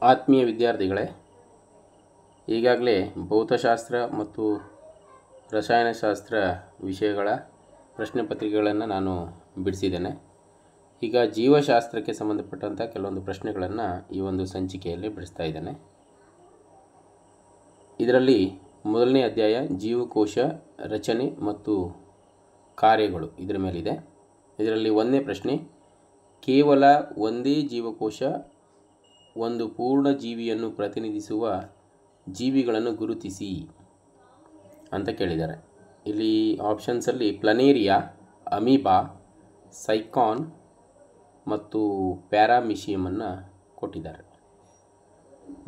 ಆತ್ಮೀಯ ವಿದ್ಯಾರ್ಥಿಗಳೇ, ಈಗಾಗಲೇ ಭೌತಶಾಸ್ತ್ರ ಮತ್ತು ರಸಾಯನಶಾಸ್ತ್ರ ವಿಷಯಗಳ ಪ್ರಶ್ನೆ ಪತ್ರಿಕೆಗಳನ್ನು ನಾನು ಬಿಡಿಸಿದ್ದೇನೆ. ಈಗ ಜೀವಶಾಸ್ತ್ರಕ್ಕೆ ಸಂಬಂಧಪಟ್ಟಂಥ ಕೆಲವೊಂದು ಪ್ರಶ್ನೆಗಳನ್ನು ಈ ಒಂದು ಸಂಚಿಕೆಯಲ್ಲಿ ಬಿಡಿಸ್ತಾ ಇದ್ದೇನೆ. ಇದರಲ್ಲಿ ಮೊದಲನೇ ಅಧ್ಯಾಯ ಜೀವಕೋಶ ರಚನೆ ಮತ್ತು ಕಾರ್ಯಗಳು ಇದರ ಮೇಲಿದೆ. ಇದರಲ್ಲಿ ಒಂದನೇ ಪ್ರಶ್ನೆ, ಕೇವಲ ಒಂದೇ ಜೀವಕೋಶ ಒಂದು ಪೂರ್ಣ ಜೀವಿಯನ್ನು ಪ್ರತಿನಿಧಿಸುವ ಜೀವಿಗಳನ್ನು ಗುರುತಿಸಿ ಅಂತ ಕೇಳಿದ್ದಾರೆ. ಇಲ್ಲಿ ಆಪ್ಷನ್ಸಲ್ಲಿ ಪ್ಲನೇರಿಯಾ, ಅಮೀಬಾ, ಸೈಕಾನ್ ಮತ್ತು ಪ್ಯಾರಾಮಿಷಿಯಮನ್ನು ಕೊಟ್ಟಿದ್ದಾರೆ.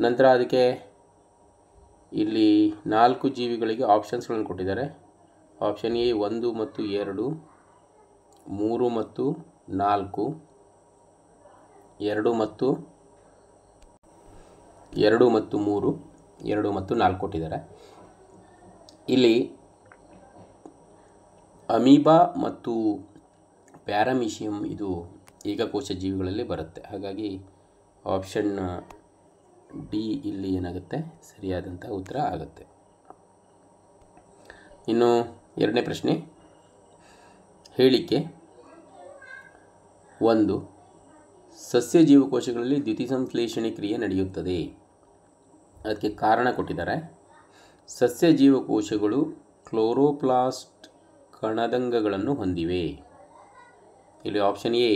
ನಂತರ ಅದಕ್ಕೆ ಇಲ್ಲಿ 4 ಜೀವಿಗಳಿಗೆ ಆಪ್ಷನ್ಸ್ಗಳನ್ನು ಕೊಟ್ಟಿದ್ದಾರೆ. ಆಪ್ಷನ್ ಎ 1 ಮತ್ತು 2, 3 ಮತ್ತು 4, 2 ಮತ್ತು 3, 2 ಮತ್ತು 4 ಕೊಟ್ಟಿದ್ದಾರೆ. ಇಲ್ಲಿ ಅಮೀಬಾ ಮತ್ತು ಪ್ಯಾರಾಮಿಷಿಯಮ್ ಇದು ಏಕಕೋಶ ಜೀವಿಗಳಲ್ಲಿ ಬರುತ್ತೆ. ಹಾಗಾಗಿ ಆಪ್ಷನ್ ಡಿ ಇಲ್ಲಿ ಏನಾಗುತ್ತೆ, ಸರಿಯಾದಂಥ ಉತ್ತರ ಆಗುತ್ತೆ. ಇನ್ನು ಎರಡನೇ ಪ್ರಶ್ನೆ, ಹೇಳಿಕೆ 1, ಸಸ್ಯ ಜೀವಕೋಶಗಳಲ್ಲಿ ದ್ಯುತಿಸಂಶ್ಲೇಷಣೆ ಕ್ರಿಯೆ ನಡೆಯುತ್ತದೆ. ಅದಕ್ಕೆ ಕಾರಣ ಕೊಟ್ಟಿದ್ದಾರೆ. ಸಸ್ಯ ಜೀವಕೋಶಗಳು ಕ್ಲೋರೋಪ್ಲಾಸ್ಟ್ ಕಣದಂಗಗಳನ್ನು ಹೊಂದಿವೆ. ಇಲ್ಲಿ ಆಪ್ಷನ್ ಎ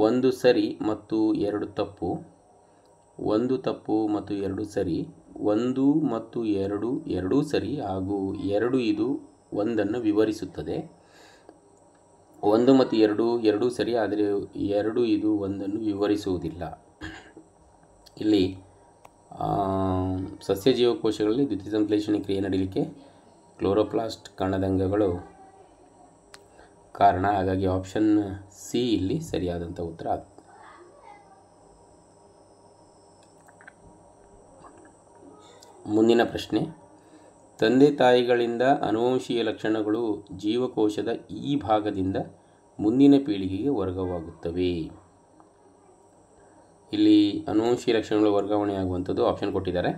1 ಸರಿ ಮತ್ತು 2 ತಪ್ಪು, 1 ತಪ್ಪು ಮತ್ತು 2 ಸರಿ, 1 ಮತ್ತು 2 ಎರಡೂ ಸರಿ ಹಾಗೂ 2 ಇದು 1 ವಿವರಿಸುತ್ತದೆ. 1 ಮತ್ತು 2 ಎರಡೂ ಸರಿ, ಆದರೆ 2 ಇದು 1 ವಿವರಿಸುವುದಿಲ್ಲ. ಇಲ್ಲಿ ಸಸ್ಯ ಜೀವಕೋಶಗಳಲ್ಲಿ ದ್ಯುತಿಸಂಶ್ಲೇಷಣೆ ಕ್ರಿಯೆ ನಡೆಯಲಿಕ್ಕೆ ಕ್ಲೋರೋಪ್ಲಾಸ್ಟ್ ಕಣದಂಗಗಳು ಕಾರಣ. ಹಾಗಾಗಿ ಆಪ್ಷನ್ ಸಿ ಇಲ್ಲಿ ಸರಿಯಾದಂಥ ಉತ್ತರ ಆಗುತ್ತೆ. ಮುಂದಿನ ಪ್ರಶ್ನೆ, ತಂದೆ ತಾಯಿಗಳಿಂದ ಆನುವಂಶಿಕ ಲಕ್ಷಣಗಳು ಜೀವಕೋಶದ ಈ ಭಾಗದಿಂದ ಮುಂದಿನ ಪೀಳಿಗೆಗೆ ವರ್ಗವಾಗುತ್ತವೆ. ಇಲ್ಲಿ ಆನುವಂಶಿಕ ಲಕ್ಷಣಗಳು ವರ್ಗಾವಣೆಯಾಗುವಂಥದ್ದು ಆಪ್ಷನ್ ಕೊಟ್ಟಿದ್ದಾರೆ.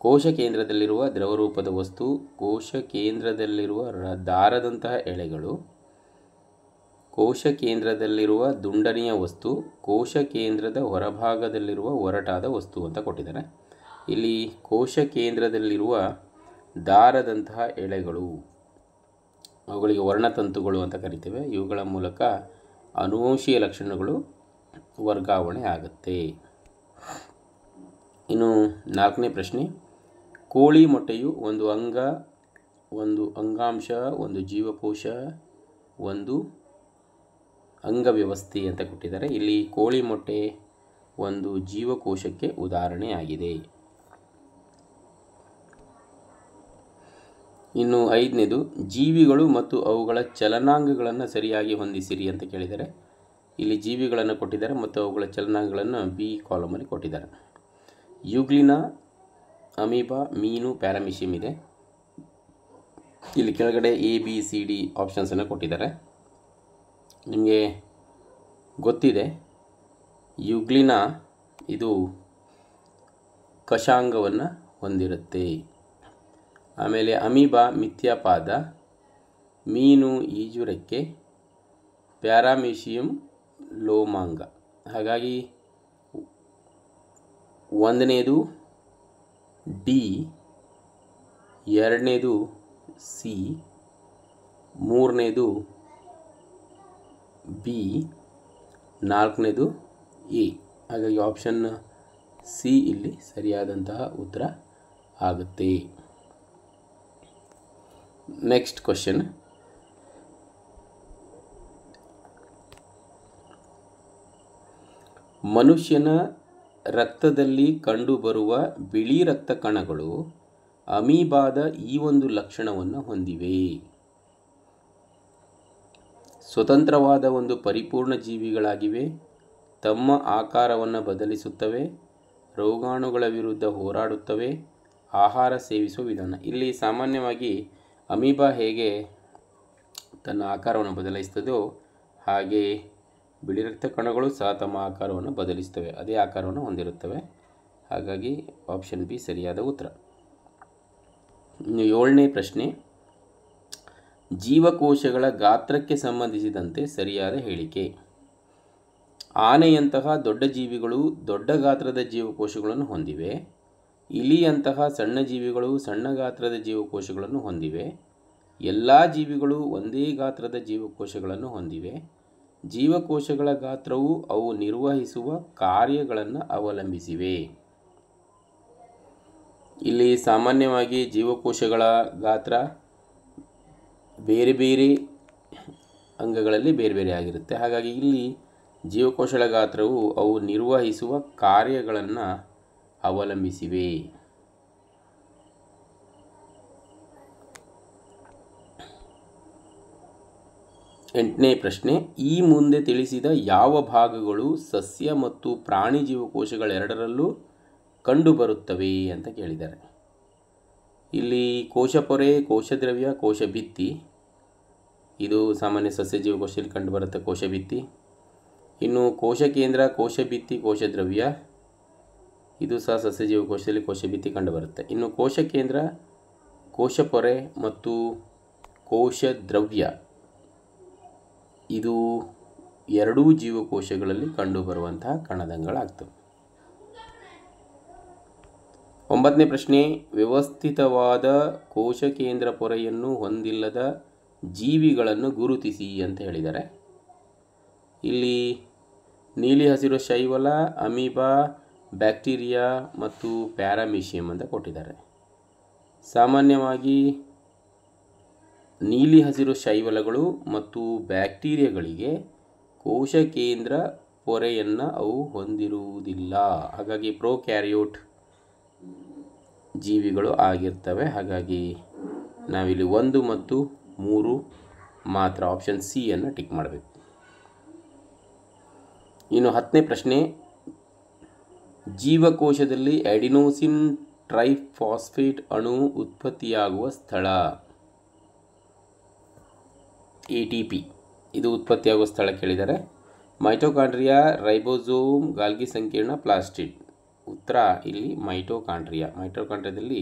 ಕೋಶ ಕೇಂದ್ರದಲ್ಲಿರುವ ದ್ರವರೂಪದ ವಸ್ತು, ಕೋಶ ಕೇಂದ್ರದಲ್ಲಿರುವ ದಾರದಂತಹ ಎಳೆಗಳು, ಕೋಶ ಕೇಂದ್ರದಲ್ಲಿರುವ ದುಂಡನೆಯ ವಸ್ತು, ಕೋಶ ಕೇಂದ್ರದ ಹೊರಭಾಗದಲ್ಲಿರುವ ಒರಟಾದ ವಸ್ತು ಅಂತ ಕೊಟ್ಟಿದ್ದಾರೆ. ಇಲ್ಲಿ ಕೋಶ ಕೇಂದ್ರದಲ್ಲಿರುವ ದಾರದಂತಹ ಎಳೆಗಳು, ಅವುಗಳಿಗೆ ವರ್ಣತಂತುಗಳು ಅಂತ ಕರಿತೇವೆ. ಇವುಗಳ ಮೂಲಕ ಆನುವಂಶಿಕ ಲಕ್ಷಣಗಳು ವರ್ಗಾವಣೆ ಆಗುತ್ತೆ. ಇನ್ನು 4ನೇ ಪ್ರಶ್ನೆ, ಕೋಳಿ ಮೊಟ್ಟೆಯು ಒಂದು ಅಂಗ, ಒಂದು ಅಂಗಾಂಶ, ಒಂದು ಜೀವಕೋಶ, ಒಂದು ಅಂಗವ್ಯವಸ್ಥೆ ಅಂತ ಕೊಟ್ಟಿದ್ದಾರೆ. ಇಲ್ಲಿ ಕೋಳಿ ಮೊಟ್ಟೆ ಒಂದು ಜೀವಕೋಶಕ್ಕೆ ಉದಾಹರಣೆಯಾಗಿದೆ. ಇನ್ನು 5ನೇದು, ಜೀವಿಗಳು ಮತ್ತು ಅವುಗಳ ಚಲನಾಂಗಗಳನ್ನು ಸರಿಯಾಗಿ ಹೊಂದಿಸಿರಿ ಅಂತ ಕೇಳಿದ್ದಾರೆ. ಇಲ್ಲಿ ಜೀವಿಗಳನ್ನು ಕೊಟ್ಟಿದ್ದಾರೆ ಮತ್ತು ಅವುಗಳ ಚಲನಾಂಗಗಳನ್ನು ಬಿ ಕಾಲಮಲ್ಲಿ ಕೊಟ್ಟಿದ್ದಾರೆ. ಯುಗ್ಲಿನಾ, ಅಮೀಬಾ, ಮೀನು, ಪ್ಯಾರಾಮಿಷಿಯಮ್ ಇದೆ. ಇಲ್ಲಿ ಕೆಳಗಡೆ ಎ ಬಿ ಸಿ ಡಿ ಆಪ್ಷನ್ಸನ್ನು ಕೊಟ್ಟಿದ್ದಾರೆ. ನಿಮಗೆ ಗೊತ್ತಿದೆ, ಯುಗ್ಲಿನಾ ಇದು ಕಶಾಂಗವನ್ನು ಹೊಂದಿರುತ್ತೆ. ಆಮೇಲೆ ಅಮೀಬಾ ಮಿಥ್ಯಾಪಾದ, ಮೀನು ಈಜುರೆಕ್ಕೆ, ಪ್ಯಾರಾಮಿಷಿಯಮ್ ಲೋಮಾಂಗ. ಹಾಗಾಗಿ 1ನೇದು ಡಿ, 2ನೇದು ಸಿ, 3ನೇದು ಬಿ, 4ನೇದು ಎ. ಹಾಗಾಗಿ ಆಪ್ಷನ್ ಸಿ ಇಲ್ಲಿ ಸರಿಯಾದಂತಹ ಉತ್ತರ ಆಗುತ್ತೆ. ನೆಕ್ಸ್ಟ್ ಕ್ವಶನ್, ಮನುಷ್ಯನ ರಕ್ತದಲ್ಲಿ ಕಂಡುಬರುವ ಬಿಳಿ ರಕ್ತ ಕಣಗಳು ಅಮೀಬಾದ ಈ ಒಂದು ಲಕ್ಷಣವನ್ನು ಹೊಂದಿವೆ. ಸ್ವತಂತ್ರವಾದ ಒಂದು ಪರಿಪೂರ್ಣ ಜೀವಿಗಳಾಗಿವೆ. ತಮ್ಮ ಆಕಾರವನ್ನು ಬದಲಿಸುತ್ತವೆ, ರೋಗಾಣುಗಳ ವಿರುದ್ಧ ಹೋರಾಡುತ್ತವೆ, ಆಹಾರ ಸೇವಿಸುವ ವಿಧಾನ. ಇಲ್ಲಿ ಸಾಮಾನ್ಯವಾಗಿ ಅಮೀಬಾ ಹೇಗೆ ತನ್ನ ಆಕಾರವನ್ನು ಬದಲಾಯಿಸ್ತದೋ ಹಾಗೆ ಬಿಳಿ ರಕ್ತ ಕಣಗಳು ಸಹ ತಮ್ಮ ಆಕಾರವನ್ನು ಬದಲಿಸ್ತವೆ, ಅದೇ ಆಕಾರವನ್ನು ಹೊಂದಿರುತ್ತವೆ. ಹಾಗಾಗಿ ಆಪ್ಷನ್ ಬಿ ಸರಿಯಾದ ಉತ್ತರ. ಇನ್ನು 7ನೇ ಪ್ರಶ್ನೆ, ಜೀವಕೋಶಗಳ ಗಾತ್ರಕ್ಕೆ ಸಂಬಂಧಿಸಿದಂತೆ ಸರಿಯಾದ ಹೇಳಿಕೆ. ಆನೆಯಂತಹ ದೊಡ್ಡ ಜೀವಿಗಳು ದೊಡ್ಡ ಗಾತ್ರದ ಜೀವಕೋಶಗಳನ್ನು ಹೊಂದಿವೆ. ಇಲಿಯಂತಹ ಸಣ್ಣ ಜೀವಿಗಳು ಸಣ್ಣ ಗಾತ್ರದ ಜೀವಕೋಶಗಳನ್ನು ಹೊಂದಿವೆ. ಎಲ್ಲ ಜೀವಿಗಳು ಒಂದೇ ಗಾತ್ರದ ಜೀವಕೋಶಗಳನ್ನು ಹೊಂದಿವೆ. ಜೀವಕೋಶಗಳ ಗಾತ್ರವು ಅವು ನಿರ್ವಹಿಸುವ ಕಾರ್ಯಗಳನ್ನು ಅವಲಂಬಿಸಿವೆ. ಇಲ್ಲಿ ಸಾಮಾನ್ಯವಾಗಿ ಜೀವಕೋಶಗಳ ಗಾತ್ರ ಬೇರೆ ಬೇರೆ ಅಂಗಗಳಲ್ಲಿ ಬೇರೆ ಬೇರೆ ಆಗಿರುತ್ತೆ. ಹಾಗಾಗಿ ಇಲ್ಲಿ ಜೀವಕೋಶಗಳ ಗಾತ್ರವು ಅವು ನಿರ್ವಹಿಸುವ ಕಾರ್ಯಗಳನ್ನು ಅವಲಂಬಿಸಿವೆ. 8ನೇ ಪ್ರಶ್ನೆ, ಈ ಮುಂದೆ ತಿಳಿಸಿದ ಯಾವ ಭಾಗಗಳು ಸಸ್ಯ ಮತ್ತು ಪ್ರಾಣಿ ಜೀವಕೋಶಗಳೆರಡರಲ್ಲೂ ಕಂಡುಬರುತ್ತವೆ ಅಂತ ಕೇಳಿದ್ದಾರೆ. ಇಲ್ಲಿ ಕೋಶಪೊರೆ, ಕೋಶದ್ರವ್ಯ, ಕೋಶಭಿತ್ತಿ, ಇದು ಸಾಮಾನ್ಯ ಸಸ್ಯ ಜೀವಕೋಶದಲ್ಲಿ ಕಂಡುಬರುತ್ತೆ ಕೋಶಭಿತ್ತಿ. ಇನ್ನು ಕೋಶಕೇಂದ್ರ, ಕೋಶಭಿತ್ತಿ, ಕೋಶದ್ರವ್ಯ, ಇದು ಸಹ ಸಸ್ಯ ಜೀವಕೋಶದಲ್ಲಿ ಕೋಶಭಿತ್ತಿ ಕಂಡುಬರುತ್ತೆ. ಇನ್ನು ಕೋಶಕೇಂದ್ರ, ಕೋಶಪೊರೆ ಮತ್ತು ಕೋಶದ್ರವ್ಯ ಇದು ಎರಡೂ ಜೀವಕೋಶಗಳಲ್ಲಿ ಕಂಡುಬರುವಂತಹ ಕಣದಂಗಳಾಗ್ತವೆ. 9ನೇ ಪ್ರಶ್ನೆ, ವ್ಯವಸ್ಥಿತವಾದ ಕೋಶಕೇಂದ್ರ ಪೊರೆಯನ್ನು ಹೊಂದಿಲ್ಲದ ಜೀವಿಗಳನ್ನು ಗುರುತಿಸಿ ಅಂತ ಹೇಳಿದ್ದಾರೆ. ಇಲ್ಲಿ ನೀಲಿ ಹಸಿರು ಶೈವಲ, ಅಮೀಬಾ, ಬ್ಯಾಕ್ಟೀರಿಯಾ ಮತ್ತು ಪ್ಯಾರಾಮೀಷಿಯಂ ಅಂತ ಕೊಟ್ಟಿದ್ದಾರೆ. ಸಾಮಾನ್ಯವಾಗಿ ನೀಲಿ ಹಸಿರು ಶೈವಲಗಳು ಮತ್ತು ಬ್ಯಾಕ್ಟೀರಿಯಾಗಳಿಗೆ ಕೋಶಕೇಂದ್ರ ಪೊರೆಯನ್ನು ಅವು ಹೊಂದಿರುವುದಿಲ್ಲ. ಹಾಗಾಗಿ ಪ್ರೋಕ್ಯಾರಿಯೋಟ್ ಜೀವಿಗಳು ಆಗಿರ್ತವೆ. ಹಾಗಾಗಿ ನಾವಿಲ್ಲಿ 1 ಮತ್ತು 3 ಮಾತ್ರ ಆಪ್ಷನ್ ಸಿ ಅನ್ನು ಟಿಕ್ ಮಾಡಬೇಕು. ಇನ್ನು 10ನೇ ಪ್ರಶ್ನೆ, ಜೀವಕೋಶದಲ್ಲಿ ಅಡಿನೋಸಿನ್ ಟ್ರೈಫಾಸ್ಫೇಟ್ ಅಣು ಉತ್ಪತ್ತಿಯಾಗುವ ಸ್ಥಳ ATP, ಇದು ಉತ್ಪತ್ತಿಯಾಗುವ ಸ್ಥಳ ಕೇಳಿದರೆ ಮೈಟೋಕಾಂಡ್ರಿಯಾ, ರೈಬೋಸೋಮ್, ಗಾಲ್ಗಿ ಸಂಕೀರ್ಣ, ಪ್ಲಾಸ್ಟಿಡ್. ಉತ್ತರ ಇಲ್ಲಿ ಮೈಟೋಕಾಂಡ್ರಿಯಾ. ಮೈಟೋಕಾಂಡ್ರಿಯಾದಲ್ಲಿ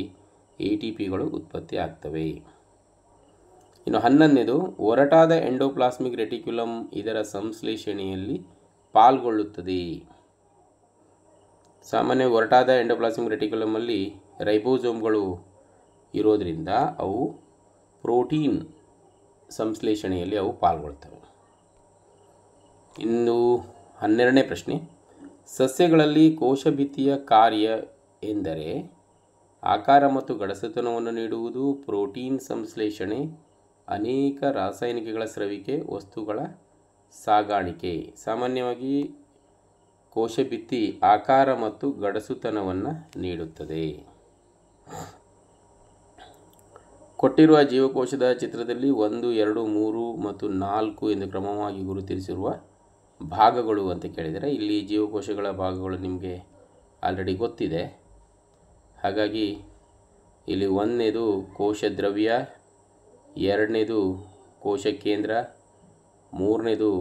ATPಗಳು ಉತ್ಪತ್ತಿ ಆಗ್ತವೆ. ಇನ್ನು 11ನೇದು, ಒರಟಾದ ಎಂಡೋಪ್ಲಾಸ್ಮಿಕ್ ರೆಟಿಕ್ಯುಲಮ್ ಇದರ ಸಂಶ್ಲೇಷಣೆಯಲ್ಲಿ ಪಾಲ್ಗೊಳ್ಳುತ್ತದೆ. ಸಾಮಾನ್ಯ ಒರಟಾದ ಎಂಡೋಪ್ಲಾಸ್ಮಿಕ್ ರೆಟಿಕ್ಯುಲಮಲ್ಲಿ ರೈಬೋಸೋಮ್ಗಳು ಇರೋದರಿಂದ ಅವು ಪ್ರೋಟೀನ್ ಸಂಶ್ಲೇಷಣೆಯಲ್ಲಿ ಅವು ಪಾಲ್ಗೊಳ್ತವೆ. ಇನ್ನು 12ನೇ ಪ್ರಶ್ನೆ, ಸಸ್ಯಗಳಲ್ಲಿ ಕೋಶಭಿತ್ತಿಯ ಕಾರ್ಯ ಎಂದರೆ ಆಕಾರ ಮತ್ತು ಗಡಸುತನವನ್ನು ನೀಡುವುದು, ಪ್ರೋಟೀನ್ ಸಂಶ್ಲೇಷಣೆ, ಅನೇಕ ರಾಸಾಯನಿಕಗಳ ಸ್ರವಿಕೆ, ವಸ್ತುಗಳ ಸಾಗಾಣಿಕೆ. ಸಾಮಾನ್ಯವಾಗಿ ಕೋಶಭಿತ್ತಿ ಆಕಾರ ಮತ್ತು ಗಡಸುತನವನ್ನು ನೀಡುತ್ತದೆ. ಕೊಟ್ಟಿರುವ ಜೀವಕೋಶದ ಚಿತ್ರದಲ್ಲಿ 1, 2, 3 ಮತ್ತು 4 ಎಂದು ಕ್ರಮವಾಗಿ ಗುರುತಿಸಿರುವ ಭಾಗಗಳು ಅಂತ ಕೇಳಿದರೆ ಇಲ್ಲಿ ಜೀವಕೋಶಗಳ ಭಾಗಗಳು ನಿಮಗೆ ಆಲ್ರೆಡಿ ಗೊತ್ತಿದೆ. ಹಾಗಾಗಿ ಇಲ್ಲಿ 1ನೇದು ಕೋಶದ್ರವ್ಯ, 2ನೇದು ಕೋಶಕೇಂದ್ರ, 3ನೇದು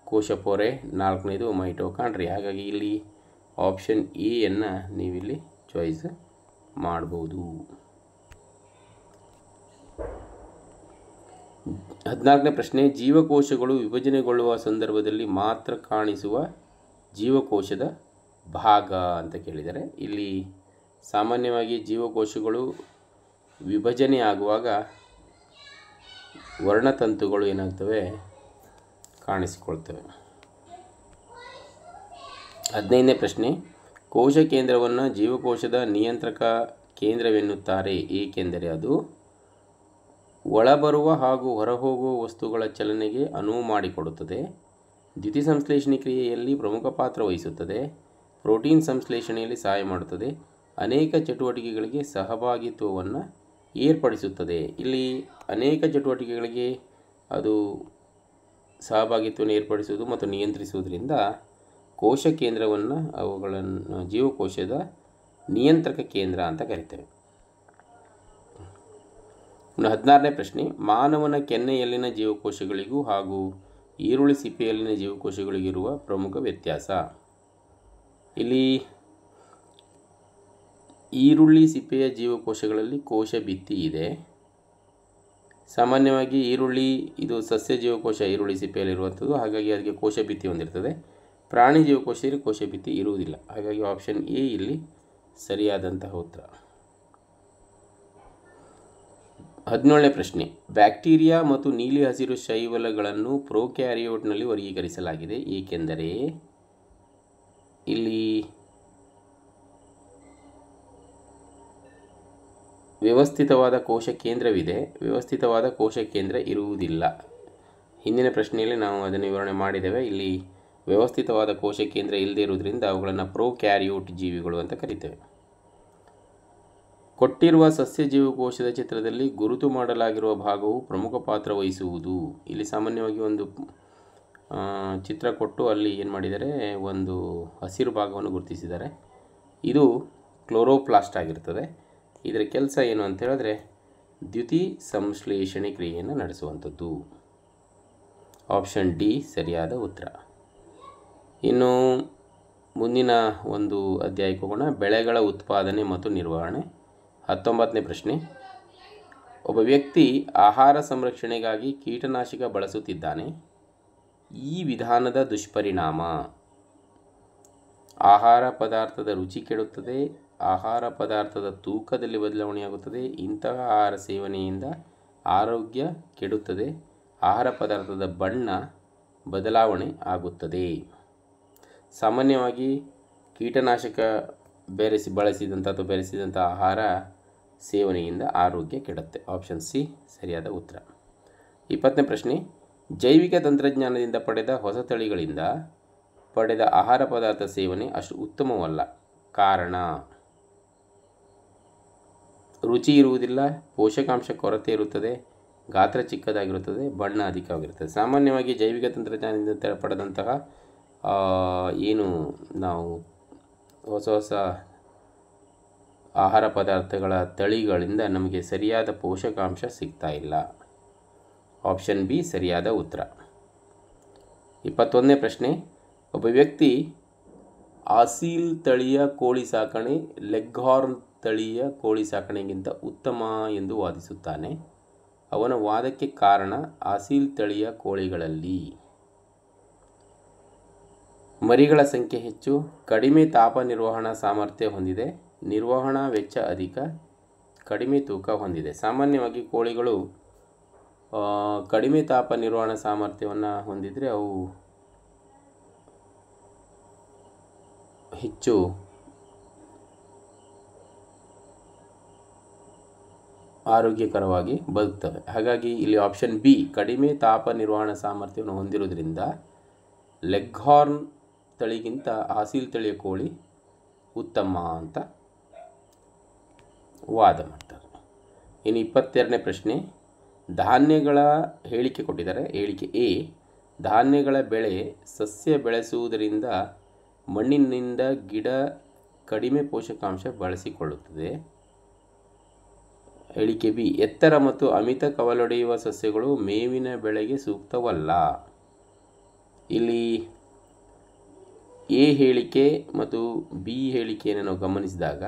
ಕೋಶಪೊರೆ, 4ನೇದು ಮೈಟೋಕಾಂಡ್ರಿಯಾ. ಹಾಗಾಗಿ ಇಲ್ಲಿ ಆಪ್ಷನ್ ಎ ಅನ್ನು ನೀವಿಲ್ಲಿ ಚಾಯ್ಸ್ ಮಾಡ್ಬೋದು. 14ನೇ ಪ್ರಶ್ನೆ, ಜೀವಕೋಶಗಳು ವಿಭಜನೆಗೊಳ್ಳುವ ಸಂದರ್ಭದಲ್ಲಿ ಮಾತ್ರ ಕಾಣಿಸುವ ಜೀವಕೋಶದ ಭಾಗ ಅಂತ ಕೇಳಿದರೆ ಇಲ್ಲಿ ಸಾಮಾನ್ಯವಾಗಿ ಜೀವಕೋಶಗಳು ವಿಭಜನೆ ಆಗುವಾಗ ವರ್ಣತಂತುಗಳು ಏನಾಗ್ತವೆ, ಕಾಣಿಸಿಕೊಳ್ತವೆ. 15ನೇ ಪ್ರಶ್ನೆ, ಕೋಶ ಕೇಂದ್ರವನ್ನು ಜೀವಕೋಶದ ನಿಯಂತ್ರಕ ಕೇಂದ್ರವೆನ್ನುತ್ತಾರೆ ಏಕೆಂದರೆ ಅದು ಒಳಬರುವ ಹಾಗೂ ಹೊರಹೋಗುವ ವಸ್ತುಗಳ ಚಲನೆಗೆ ಅನುವು ಮಾಡಿಕೊಡುತ್ತದೆ, ದ್ಯುತಿಸಂಶ್ಲೇಷಣೆ ಕ್ರಿಯೆಯಲ್ಲಿ ಪ್ರಮುಖ ಪಾತ್ರ ವಹಿಸುತ್ತದೆ, ಪ್ರೋಟೀನ್ ಸಂಶ್ಲೇಷಣೆಯಲ್ಲಿ ಸಹಾಯ ಮಾಡುತ್ತದೆ, ಅನೇಕ ಚಟುವಟಿಕೆಗಳಿಗೆ ಸಹಭಾಗಿತ್ವವನ್ನು ಏರ್ಪಡಿಸುತ್ತದೆ. ಇಲ್ಲಿ ಅನೇಕ ಚಟುವಟಿಕೆಗಳಿಗೆ ಅದು ಸಹಭಾಗಿತ್ವವನ್ನು ಏರ್ಪಡಿಸುವುದು ಮತ್ತು ನಿಯಂತ್ರಿಸುವುದರಿಂದ ಕೋಶ ಕೇಂದ್ರವನ್ನು ಅವುಗಳನ್ನು ಜೀವಕೋಶದ ನಿಯಂತ್ರಕ ಕೇಂದ್ರ ಅಂತ ಕರಿತೇವೆ. 16ನೇ ಪ್ರಶ್ನೆ, ಮಾನವನ ಕೆನ್ನೆಯಲ್ಲಿನ ಜೀವಕೋಶಗಳಿಗೂ ಹಾಗೂ ಈರುಳ್ಳಿ ಸಿಪ್ಪೆಯಲ್ಲಿನ ಜೀವಕೋಶಗಳಿಗಿರುವ ಪ್ರಮುಖ ವ್ಯತ್ಯಾಸ. ಇಲ್ಲಿ ಈರುಳ್ಳಿ ಸಿಪ್ಪೆಯ ಜೀವಕೋಶಗಳಲ್ಲಿ ಕೋಶ ಭಿತ್ತಿ ಇದೆ. ಸಾಮಾನ್ಯವಾಗಿ ಈರುಳ್ಳಿ ಇದು ಸಸ್ಯ ಜೀವಕೋಶ, ಈರುಳ್ಳಿ ಸಿಪ್ಪೆಯಲ್ಲಿರುವಂಥದ್ದು, ಹಾಗಾಗಿ ಅದಕ್ಕೆ ಕೋಶ ಭಿತ್ತಿ ಹೊಂದಿರ್ತದೆ. ಪ್ರಾಣಿ ಜೀವಕೋಶದಲ್ಲಿ ಕೋಶ ಭಿತ್ತಿ ಇರುವುದಿಲ್ಲ. ಹಾಗಾಗಿ ಆಪ್ಷನ್ ಎ ಇಲ್ಲಿ ಸರಿಯಾದಂತಹ ಉತ್ತರ. 17ನೇ ಪ್ರಶ್ನೆ. ಬ್ಯಾಕ್ಟೀರಿಯಾ ಮತ್ತು ನೀಲಿ ಹಸಿರು ಶೈವಲಗಳನ್ನು ಪ್ರೊಕ್ಯಾರಿಯೋಟ್ನಲ್ಲಿ ವರ್ಗೀಕರಿಸಲಾಗಿದೆ ಏಕೆಂದರೆ ಇಲ್ಲಿ ವ್ಯವಸ್ಥಿತವಾದ ಕೋಶ ಕೇಂದ್ರವಿದೆ, ವ್ಯವಸ್ಥಿತವಾದ ಕೋಶ ಕೇಂದ್ರ ಇರುವುದಿಲ್ಲ. ಹಿಂದಿನ ಪ್ರಶ್ನೆಯಲ್ಲಿ ನಾವು ಅದನ್ನು ವಿವರಣೆ ಮಾಡಿದ್ದೇವೆ. ಇಲ್ಲಿ ವ್ಯವಸ್ಥಿತವಾದ ಕೋಶ ಕೇಂದ್ರ ಇಲ್ಲದೇ ಇರುವುದರಿಂದ ಅವುಗಳನ್ನು ಪ್ರೊಕ್ಯಾರಿಯೋಟ್ ಜೀವಿಗಳು ಅಂತ ಕರೀತೇವೆ. ಕೊಟ್ಟಿರುವ ಸಸ್ಯ ಜೀವಕೋಶದ ಚಿತ್ರದಲ್ಲಿ ಗುರುತು ಮಾಡಲಾಗಿರುವ ಭಾಗವು ಪ್ರಮುಖ ಪಾತ್ರ ವಹಿಸುವುದು. ಇಲ್ಲಿ ಸಾಮಾನ್ಯವಾಗಿ ಒಂದು ಚಿತ್ರ ಕೊಟ್ಟು ಅಲ್ಲಿ ಏನು ಮಾಡಿದ್ದಾರೆ, ಒಂದು ಹಸಿರು ಭಾಗವನ್ನು ಗುರುತಿಸಿದ್ದಾರೆ. ಇದು ಕ್ಲೋರೋಪ್ಲಾಸ್ಟ್ ಆಗಿರ್ತದೆ. ಇದರ ಕೆಲಸ ಏನು ಅಂತ ಹೇಳಿದ್ರೆ ದ್ಯುತಿ ಸಂಶ್ಲೇಷಣೆ ಕ್ರಿಯೆಯನ್ನು ನಡೆಸುವಂಥದ್ದು. ಆಪ್ಷನ್ ಡಿ ಸರಿಯಾದ ಉತ್ತರ. ಇನ್ನು ಮುಂದಿನ ಒಂದು ಅಧ್ಯಾಯಕ್ಕೆ ಹೋಗೋಣ. ಬೆಳೆಗಳ ಉತ್ಪಾದನೆ ಮತ್ತು ನಿರ್ವಹಣೆ. 19ನೇ ಪ್ರಶ್ನೆ. ಒಬ್ಬ ವ್ಯಕ್ತಿ ಆಹಾರ ಸಂರಕ್ಷಣೆಗಾಗಿ ಕೀಟನಾಶಕ ಬಳಸುತ್ತಿದ್ದಾನೆ. ಈ ವಿಧಾನದ ದುಷ್ಪರಿಣಾಮ: ಆಹಾರ ಪದಾರ್ಥದ ರುಚಿ ಕೆಡುತ್ತದೆ, ಆಹಾರ ಪದಾರ್ಥದ ತೂಕದಲ್ಲಿ ಬದಲಾವಣೆಯಾಗುತ್ತದೆ, ಇಂತಹ ಆಹಾರ ಸೇವನೆಯಿಂದ ಆರೋಗ್ಯ ಕೆಡುತ್ತದೆ, ಆಹಾರ ಪದಾರ್ಥದ ಬಣ್ಣ ಬದಲಾವಣೆ ಆಗುತ್ತದೆ. ಸಾಮಾನ್ಯವಾಗಿ ಕೀಟನಾಶಕ ಬೆರೆಸಿದಂಥ ಆಹಾರ ಸೇವನೆಯಿಂದ ಆರೋಗ್ಯ ಕೆಡುತ್ತೆ. ಆಪ್ಷನ್ ಸಿ ಸರಿಯಾದ ಉತ್ತರ. 20ನೇ ಪ್ರಶ್ನೆ. ಜೈವಿಕ ತಂತ್ರಜ್ಞಾನದಿಂದ ಪಡೆದ ಹೊಸ ತಳಿಗಳಿಂದ ಪಡೆದ ಆಹಾರ ಪದಾರ್ಥ ಸೇವನೆ ಅಷ್ಟು ಉತ್ತಮವಲ್ಲ. ಕಾರಣ: ರುಚಿ ಇರುವುದಿಲ್ಲ, ಪೋಷಕಾಂಶ ಕೊರತೆ ಇರುತ್ತದೆ, ಗಾತ್ರ ಚಿಕ್ಕದಾಗಿರುತ್ತದೆ, ಬಣ್ಣ ಅಧಿಕವಾಗಿರುತ್ತದೆ. ಸಾಮಾನ್ಯವಾಗಿ ಜೈವಿಕ ತಂತ್ರಜ್ಞಾನದಿಂದ ಪಡೆದಂತಹ ಏನು ನಾವು ಹೊಸ ಆಹಾರ ಪದಾರ್ಥಗಳ ತಳಿಗಳಿಂದ ನಮಗೆ ಸರಿಯಾದ ಪೋಷಕಾಂಶ ಸಿಗ್ತಾ ಇಲ್ಲ. ಆಪ್ಷನ್ ಬಿ ಸರಿಯಾದ ಉತ್ತರ. 21ನೇ ಪ್ರಶ್ನೆ. ಒಬ್ಬ ವ್ಯಕ್ತಿ ಆಸೀಲ್ ತಳಿಯ ಕೋಳಿ ಸಾಕಣೆ ಲೆಗ್ಹಾರ್ನ್ ತಳಿಯ ಕೋಳಿ ಸಾಕಣೆಗಿಂತ ಉತ್ತಮ ಎಂದು ವಾದಿಸುತ್ತಾನೆ. ಅವನ ವಾದಕ್ಕೆ ಕಾರಣ: ಆಸೀಲ್ ತಳಿಯ ಕೋಳಿಗಳಲ್ಲಿ ಮರಿಗಳ ಸಂಖ್ಯೆ ಹೆಚ್ಚು, ಕಡಿಮೆ ತಾಪ ನಿರ್ವಹಣಾ ಸಾಮರ್ಥ್ಯ ಹೊಂದಿದೆ, ನಿರ್ವಹಣಾ ವೆಚ್ಚ ಅಧಿಕ, ಕಡಿಮೆ ತೂಕ ಹೊಂದಿದೆ. ಸಾಮಾನ್ಯವಾಗಿ ಕೋಳಿಗಳು ಕಡಿಮೆ ತಾಪ ನಿರ್ವಹಣಾ ಸಾಮರ್ಥ್ಯವನ್ನು ಹೊಂದಿದರೆ ಅವು ಹೆಚ್ಚು ಆರೋಗ್ಯಕರವಾಗಿ ಬದುಕ್ತವೆ. ಹಾಗಾಗಿ ಇಲ್ಲಿ ಆಪ್ಷನ್ ಬಿ ಕಡಿಮೆ ತಾಪ ನಿರ್ವಹಣಾ ಸಾಮರ್ಥ್ಯವನ್ನು ಹೊಂದಿರುವುದರಿಂದ ಲೆಗ್ಹಾರ್ನ್ ತಳಿಗಿಂತ ಆಸೀಲ್ ತಳಿಯ ಕೋಳಿ ಉತ್ತಮ ಅಂತ ವಾದ ಮಾಡ್ತಾರೆ. ಇನ್ನು 22ನೇ ಪ್ರಶ್ನೆ. ಧಾನ್ಯಗಳ ಹೇಳಿಕೆ ಕೊಟ್ಟಿದ್ದಾರೆ. ಹೇಳಿಕೆ ಎ: ಧಾನ್ಯಗಳ ಬೆಳೆ ಸಸ್ಯ ಬೆಳೆಸುವುದರಿಂದ ಮಣ್ಣಿನಿಂದ ಗಿಡ ಕಡಿಮೆ ಪೋಷಕಾಂಶ ಬಳಸಿಕೊಳ್ಳುತ್ತದೆ. ಹೇಳಿಕೆ ಬಿ: ಎತ್ತರ ಮತ್ತು ಅಮಿತ ಕವಲೊಡೆಯುವ ಸಸ್ಯಗಳು ಮೇವಿನ ಬೆಳೆಗೆ ಸೂಕ್ತವಲ್ಲ. ಇಲ್ಲಿ ಎ ಹೇಳಿಕೆ ಮತ್ತು ಬಿ ಹೇಳಿಕೆಯನ್ನು ನಾವು ಗಮನಿಸಿದಾಗ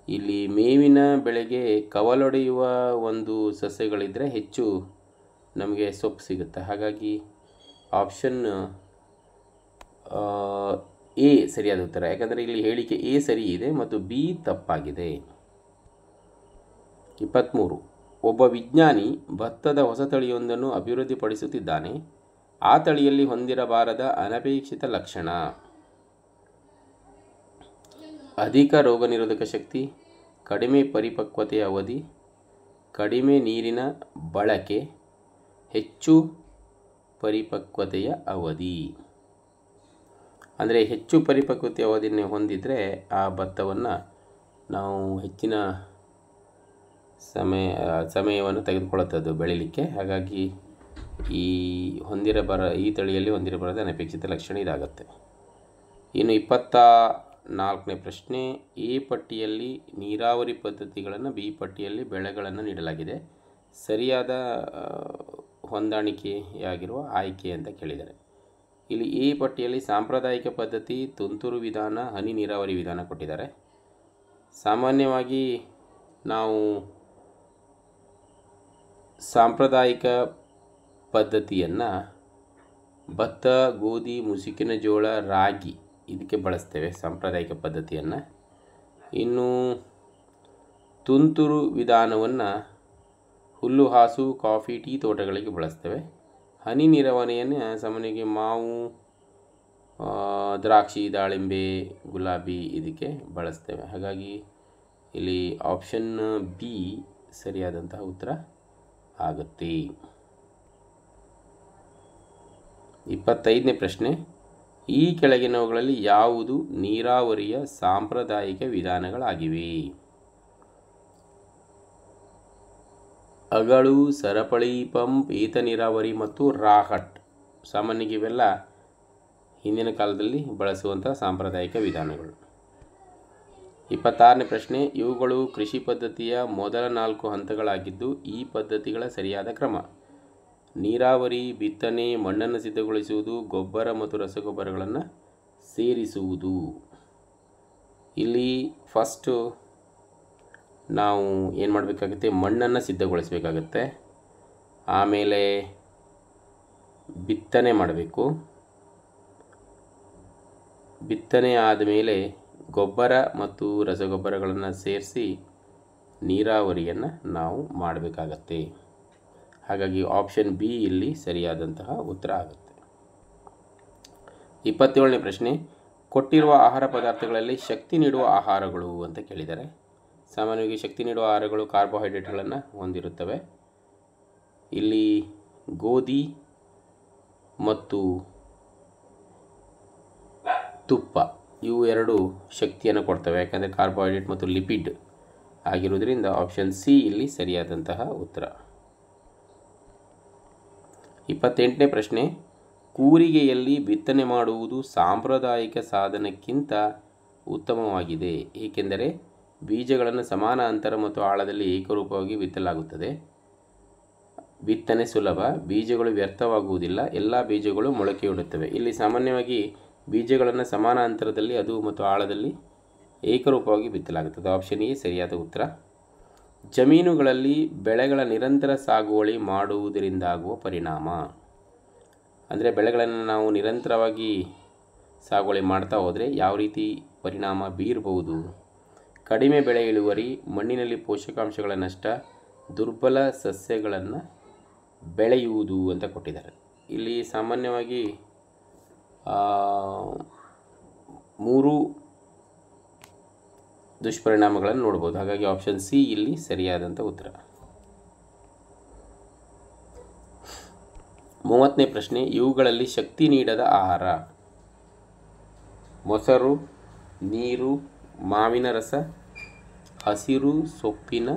ಇಲ್ಲಿ ಮೇವಿನ ಬೆಳೆಗೆ ಕವಲೊಡೆಯುವ ಒಂದು ಸಸ್ಯಗಳಿದ್ದರೆ ಹೆಚ್ಚು ನಮಗೆ ಸೊಪ್ಪು ಸಿಗುತ್ತೆ. ಹಾಗಾಗಿ ಆಪ್ಷನ್ ಎ ಸರಿಯಾದ ಉತ್ತರ. ಯಾಕಂದರೆ ಇಲ್ಲಿ ಹೇಳಿಕೆ ಎ ಸರಿ ಇದೆ ಮತ್ತು ಬಿ ತಪ್ಪಾಗಿದೆ. 23. ಒಬ್ಬ ವಿಜ್ಞಾನಿ ಭತ್ತದ ಹೊಸ ತಳಿಯೊಂದನ್ನು ಅಭಿವೃದ್ಧಿಪಡಿಸುತ್ತಿದ್ದಾನೆ. ಆ ತಳಿಯಲ್ಲಿ ಹೊಂದಿರಬಾರದ ಅನಪೇಕ್ಷಿತ ಲಕ್ಷಣ: ಅಧಿಕ ರೋಗ ನಿರೋಧಕ ಶಕ್ತಿ, ಕಡಿಮೆ ಪರಿಪಕ್ವತೆಯ ಅವಧಿ, ಕಡಿಮೆ ನೀರಿನ ಬಳಕೆ, ಹೆಚ್ಚು ಪರಿಪಕ್ವತೆಯ ಅವಧಿ. ಅಂದರೆ ಹೆಚ್ಚು ಪರಿಪಕ್ವತೆಯ ಅವಧಿಯನ್ನು ಹೊಂದಿದರೆ ಆ ಭತ್ತವನ್ನು ನಾವು ಹೆಚ್ಚಿನ ಸಮಯವನ್ನು ತೆಗೆದುಕೊಳ್ಳುತ್ತದೆ ಬೆಳೀಲಿಕ್ಕೆ. ಹಾಗಾಗಿ ಈ ತಳಿಯಲ್ಲಿ ಹೊಂದಿರಬಾರದ ಅನಪೇಕ್ಷಿತ ಲಕ್ಷಣ ಇದಾಗುತ್ತೆ. ಇನ್ನು 24ನೇ ಪ್ರಶ್ನೆ. ಎ ಪಟ್ಟಿಯಲ್ಲಿ ನೀರಾವರಿ ಪದ್ಧತಿಗಳನ್ನು, ಬಿ ಪಟ್ಟಿಯಲ್ಲಿ ಬೆಳೆಗಳನ್ನು ನೀಡಲಾಗಿದೆ. ಸರಿಯಾದ ಹೊಂದಾಣಿಕೆಯಾಗಿರುವ ಆಯ್ಕೆ ಅಂತ ಕೇಳಿದ್ದಾರೆ. ಇಲ್ಲಿ ಎ ಪಟ್ಟಿಯಲ್ಲಿ ಸಾಂಪ್ರದಾಯಿಕ ಪದ್ಧತಿ, ತುಂತುರು ವಿಧಾನ, ಹನಿ ನೀರಾವರಿ ವಿಧಾನ ಕೊಟ್ಟಿದ್ದಾರೆ. ಸಾಮಾನ್ಯವಾಗಿ ನಾವು ಸಾಂಪ್ರದಾಯಿಕ ಪದ್ಧತಿಯನ್ನು ಭತ್ತ, ಗೋಧಿ, ಮುಸುಕಿನ ಜೋಳ, ರಾಗಿ ಇದಕ್ಕೆ ಬಳಸ್ತೇವೆ ಸಾಂಪ್ರದಾಯಿಕ ಪದ್ಧತಿಯನ್ನು. ಇನ್ನು ತುಂತುರು ವಿಧಾನವನ್ನು ಹುಲ್ಲು ಹಾಸು, ಕಾಫಿ, ಟೀ ತೋಟಗಳಿಗೆ ಬಳಸ್ತೇವೆ. ಹನಿ ನೀರಾವರಿಯನ್ನು ಸಾಮಾನ್ಯವಾಗಿ ಮಾವು, ದ್ರಾಕ್ಷಿ, ದಾಳಿಂಬೆ, ಗುಲಾಬಿ ಇದಕ್ಕೆ ಬಳಸ್ತೇವೆ. ಹಾಗಾಗಿ ಇಲ್ಲಿ ಆಪ್ಷನ್ ಬಿ ಸರಿಯಾದಂತಹ ಉತ್ತರ ಆಗುತ್ತೆ. 25ನೇ ಪ್ರಶ್ನೆ, ಈ ಕೆಳಗಿನವುಗಳಲ್ಲಿ ಯಾವುದು ನೀರಾವರಿಯ ಸಾಂಪ್ರದಾಯಿಕ ವಿಧಾನಗಳಾಗಿವೆ? ಅಗಳು, ಸರಪಳಿ ಪಂಪ್, ಏತ ನೀರಾವರಿ ಮತ್ತು ರಾಹಟ್. ಸಾಮಾನ್ಯವಾಗಿ ಇವೆಲ್ಲ ಹಿಂದಿನ ಕಾಲದಲ್ಲಿ ಬಳಸುವಂಥ ಸಾಂಪ್ರದಾಯಿಕ ವಿಧಾನಗಳು. 26ನೇ ಪ್ರಶ್ನೆ, ಇವುಗಳು ಕೃಷಿ ಪದ್ಧತಿಯ ಮೊದಲ 4 ಹಂತಗಳಾಗಿದ್ದು ಈ ಪದ್ಧತಿಗಳ ಸರಿಯಾದ ಕ್ರಮ: ನೀರಾವರಿ, ಬಿತ್ತನೆ, ಮಣ್ಣನ್ನು ಸಿದ್ಧಗೊಳಿಸುವುದು, ಗೊಬ್ಬರ ಮತ್ತು ರಸಗೊಬ್ಬರಗಳನ್ನು ಸೇರಿಸುವುದು. ಇಲ್ಲಿ ಫಸ್ಟು ನಾವು ಏನು ಮಾಡಬೇಕಾಗುತ್ತೆ, ಮಣ್ಣನ್ನು ಸಿದ್ಧಗೊಳಿಸಬೇಕಾಗತ್ತೆ. ಆಮೇಲೆ ಬಿತ್ತನೆ ಮಾಡಬೇಕು. ಬಿತ್ತನೆ ಆದಮೇಲೆ ಗೊಬ್ಬರ ಮತ್ತು ರಸಗೊಬ್ಬರಗಳನ್ನು ಸೇರಿಸಿ ನೀರಾವರಿಯನ್ನು ನಾವು ಮಾಡಬೇಕಾಗತ್ತೆ. ಹಾಗಾಗಿ ಆಪ್ಷನ್ ಬಿ ಇಲ್ಲಿ ಸರಿಯಾದಂತಹ ಉತ್ತರ ಆಗುತ್ತೆ. 27ನೇ ಪ್ರಶ್ನೆ, ಕೊಟ್ಟಿರುವ ಆಹಾರ ಪದಾರ್ಥಗಳಲ್ಲಿ ಶಕ್ತಿ ನೀಡುವ ಆಹಾರಗಳು ಅಂತ ಕೇಳಿದ್ದಾರೆ. ಸಾಮಾನ್ಯವಾಗಿ ಶಕ್ತಿ ನೀಡುವ ಆಹಾರಗಳು ಕಾರ್ಬೋಹೈಡ್ರೇಟ್ಗಳನ್ನು ಹೊಂದಿರುತ್ತವೆ. ಇಲ್ಲಿ ಗೋಧಿ ಮತ್ತು ತುಪ್ಪ ಇವು ಎರಡು ಶಕ್ತಿಯನ್ನು ಕೊಡ್ತವೆ, ಯಾಕಂದರೆ ಕಾರ್ಬೋಹೈಡ್ರೇಟ್ ಮತ್ತು ಲಿಪಿಡ್ ಆಗಿರುವುದರಿಂದ ಆಪ್ಷನ್ ಸಿ ಇಲ್ಲಿ ಸರಿಯಾದಂತಹ ಉತ್ತರ. 28ನೇ ಪ್ರಶ್ನೆ, ಕೂರಿಗೆಯಲ್ಲಿ ಬಿತ್ತನೆ ಮಾಡುವುದು ಸಾಂಪ್ರದಾಯಿಕ ಸಾಧನಕ್ಕಿಂತ ಉತ್ತಮವಾಗಿದೆ, ಏಕೆಂದರೆ ಬೀಜಗಳನ್ನು ಸಮಾನ ಅಂತರ ಮತ್ತು ಆಳದಲ್ಲಿ ಏಕರೂಪವಾಗಿ ಬಿತ್ತಲಾಗುತ್ತದೆ. ಬಿತ್ತನೆ ಸುಲಭ, ಬೀಜಗಳು ವ್ಯರ್ಥವಾಗುವುದಿಲ್ಲ, ಎಲ್ಲ ಬೀಜಗಳು ಮೊಳಕೆಯೊಡುತ್ತವೆ. ಇಲ್ಲಿ ಸಾಮಾನ್ಯವಾಗಿ ಬೀಜಗಳನ್ನು ಸಮಾನ ಅಂತರದಲ್ಲಿ ಅದು ಮತ್ತು ಆಳದಲ್ಲಿ ಏಕರೂಪವಾಗಿ ಬಿತ್ತಲಾಗುತ್ತದೆ. ಆಪ್ಷನ್ ಎ ಸರಿಯಾದ ಉತ್ತರ. ಜಮೀನುಗಳಲ್ಲಿ ಬೆಳೆಗಳ ನಿರಂತರ ಸಾಗುವಳಿ ಮಾಡುವುದರಿಂದಾಗುವ ಪರಿಣಾಮ. ಅಂದರೆ ಬೆಳೆಗಳನ್ನು ನಾವು ನಿರಂತರವಾಗಿ ಸಾಗುವಳಿ ಮಾಡ್ತಾ ಹೋದರೆ ಯಾವ ರೀತಿ ಪರಿಣಾಮ ಬೀರಬಹುದು: ಕಡಿಮೆ ಬೆಳೆ ಇಳುವರಿ, ಮಣ್ಣಿನಲ್ಲಿ ಪೋಷಕಾಂಶಗಳ ನಷ್ಟ, ದುರ್ಬಲ ಸಸ್ಯಗಳನ್ನು ಬೆಳೆಯುವುದು ಅಂತ ಕೊಟ್ಟಿದ್ದಾರೆ. ಇಲ್ಲಿ ಸಾಮಾನ್ಯವಾಗಿ 3 ದುಷ್ಪರಿಣಾಮಗಳನ್ನು ನೋಡ್ಬೋದು. ಹಾಗಾಗಿ ಆಪ್ಷನ್ ಸಿ ಇಲ್ಲಿ ಸರಿಯಾದಂಥ ಉತ್ತರ. 30ನೇ ಪ್ರಶ್ನೆ, ಇವುಗಳಲ್ಲಿ ಶಕ್ತಿ ನೀಡದ ಆಹಾರ: ಮೊಸರು, ನೀರು, ಮಾವಿನ ರಸ, ಹಸಿರು ಸೊಪ್ಪಿನ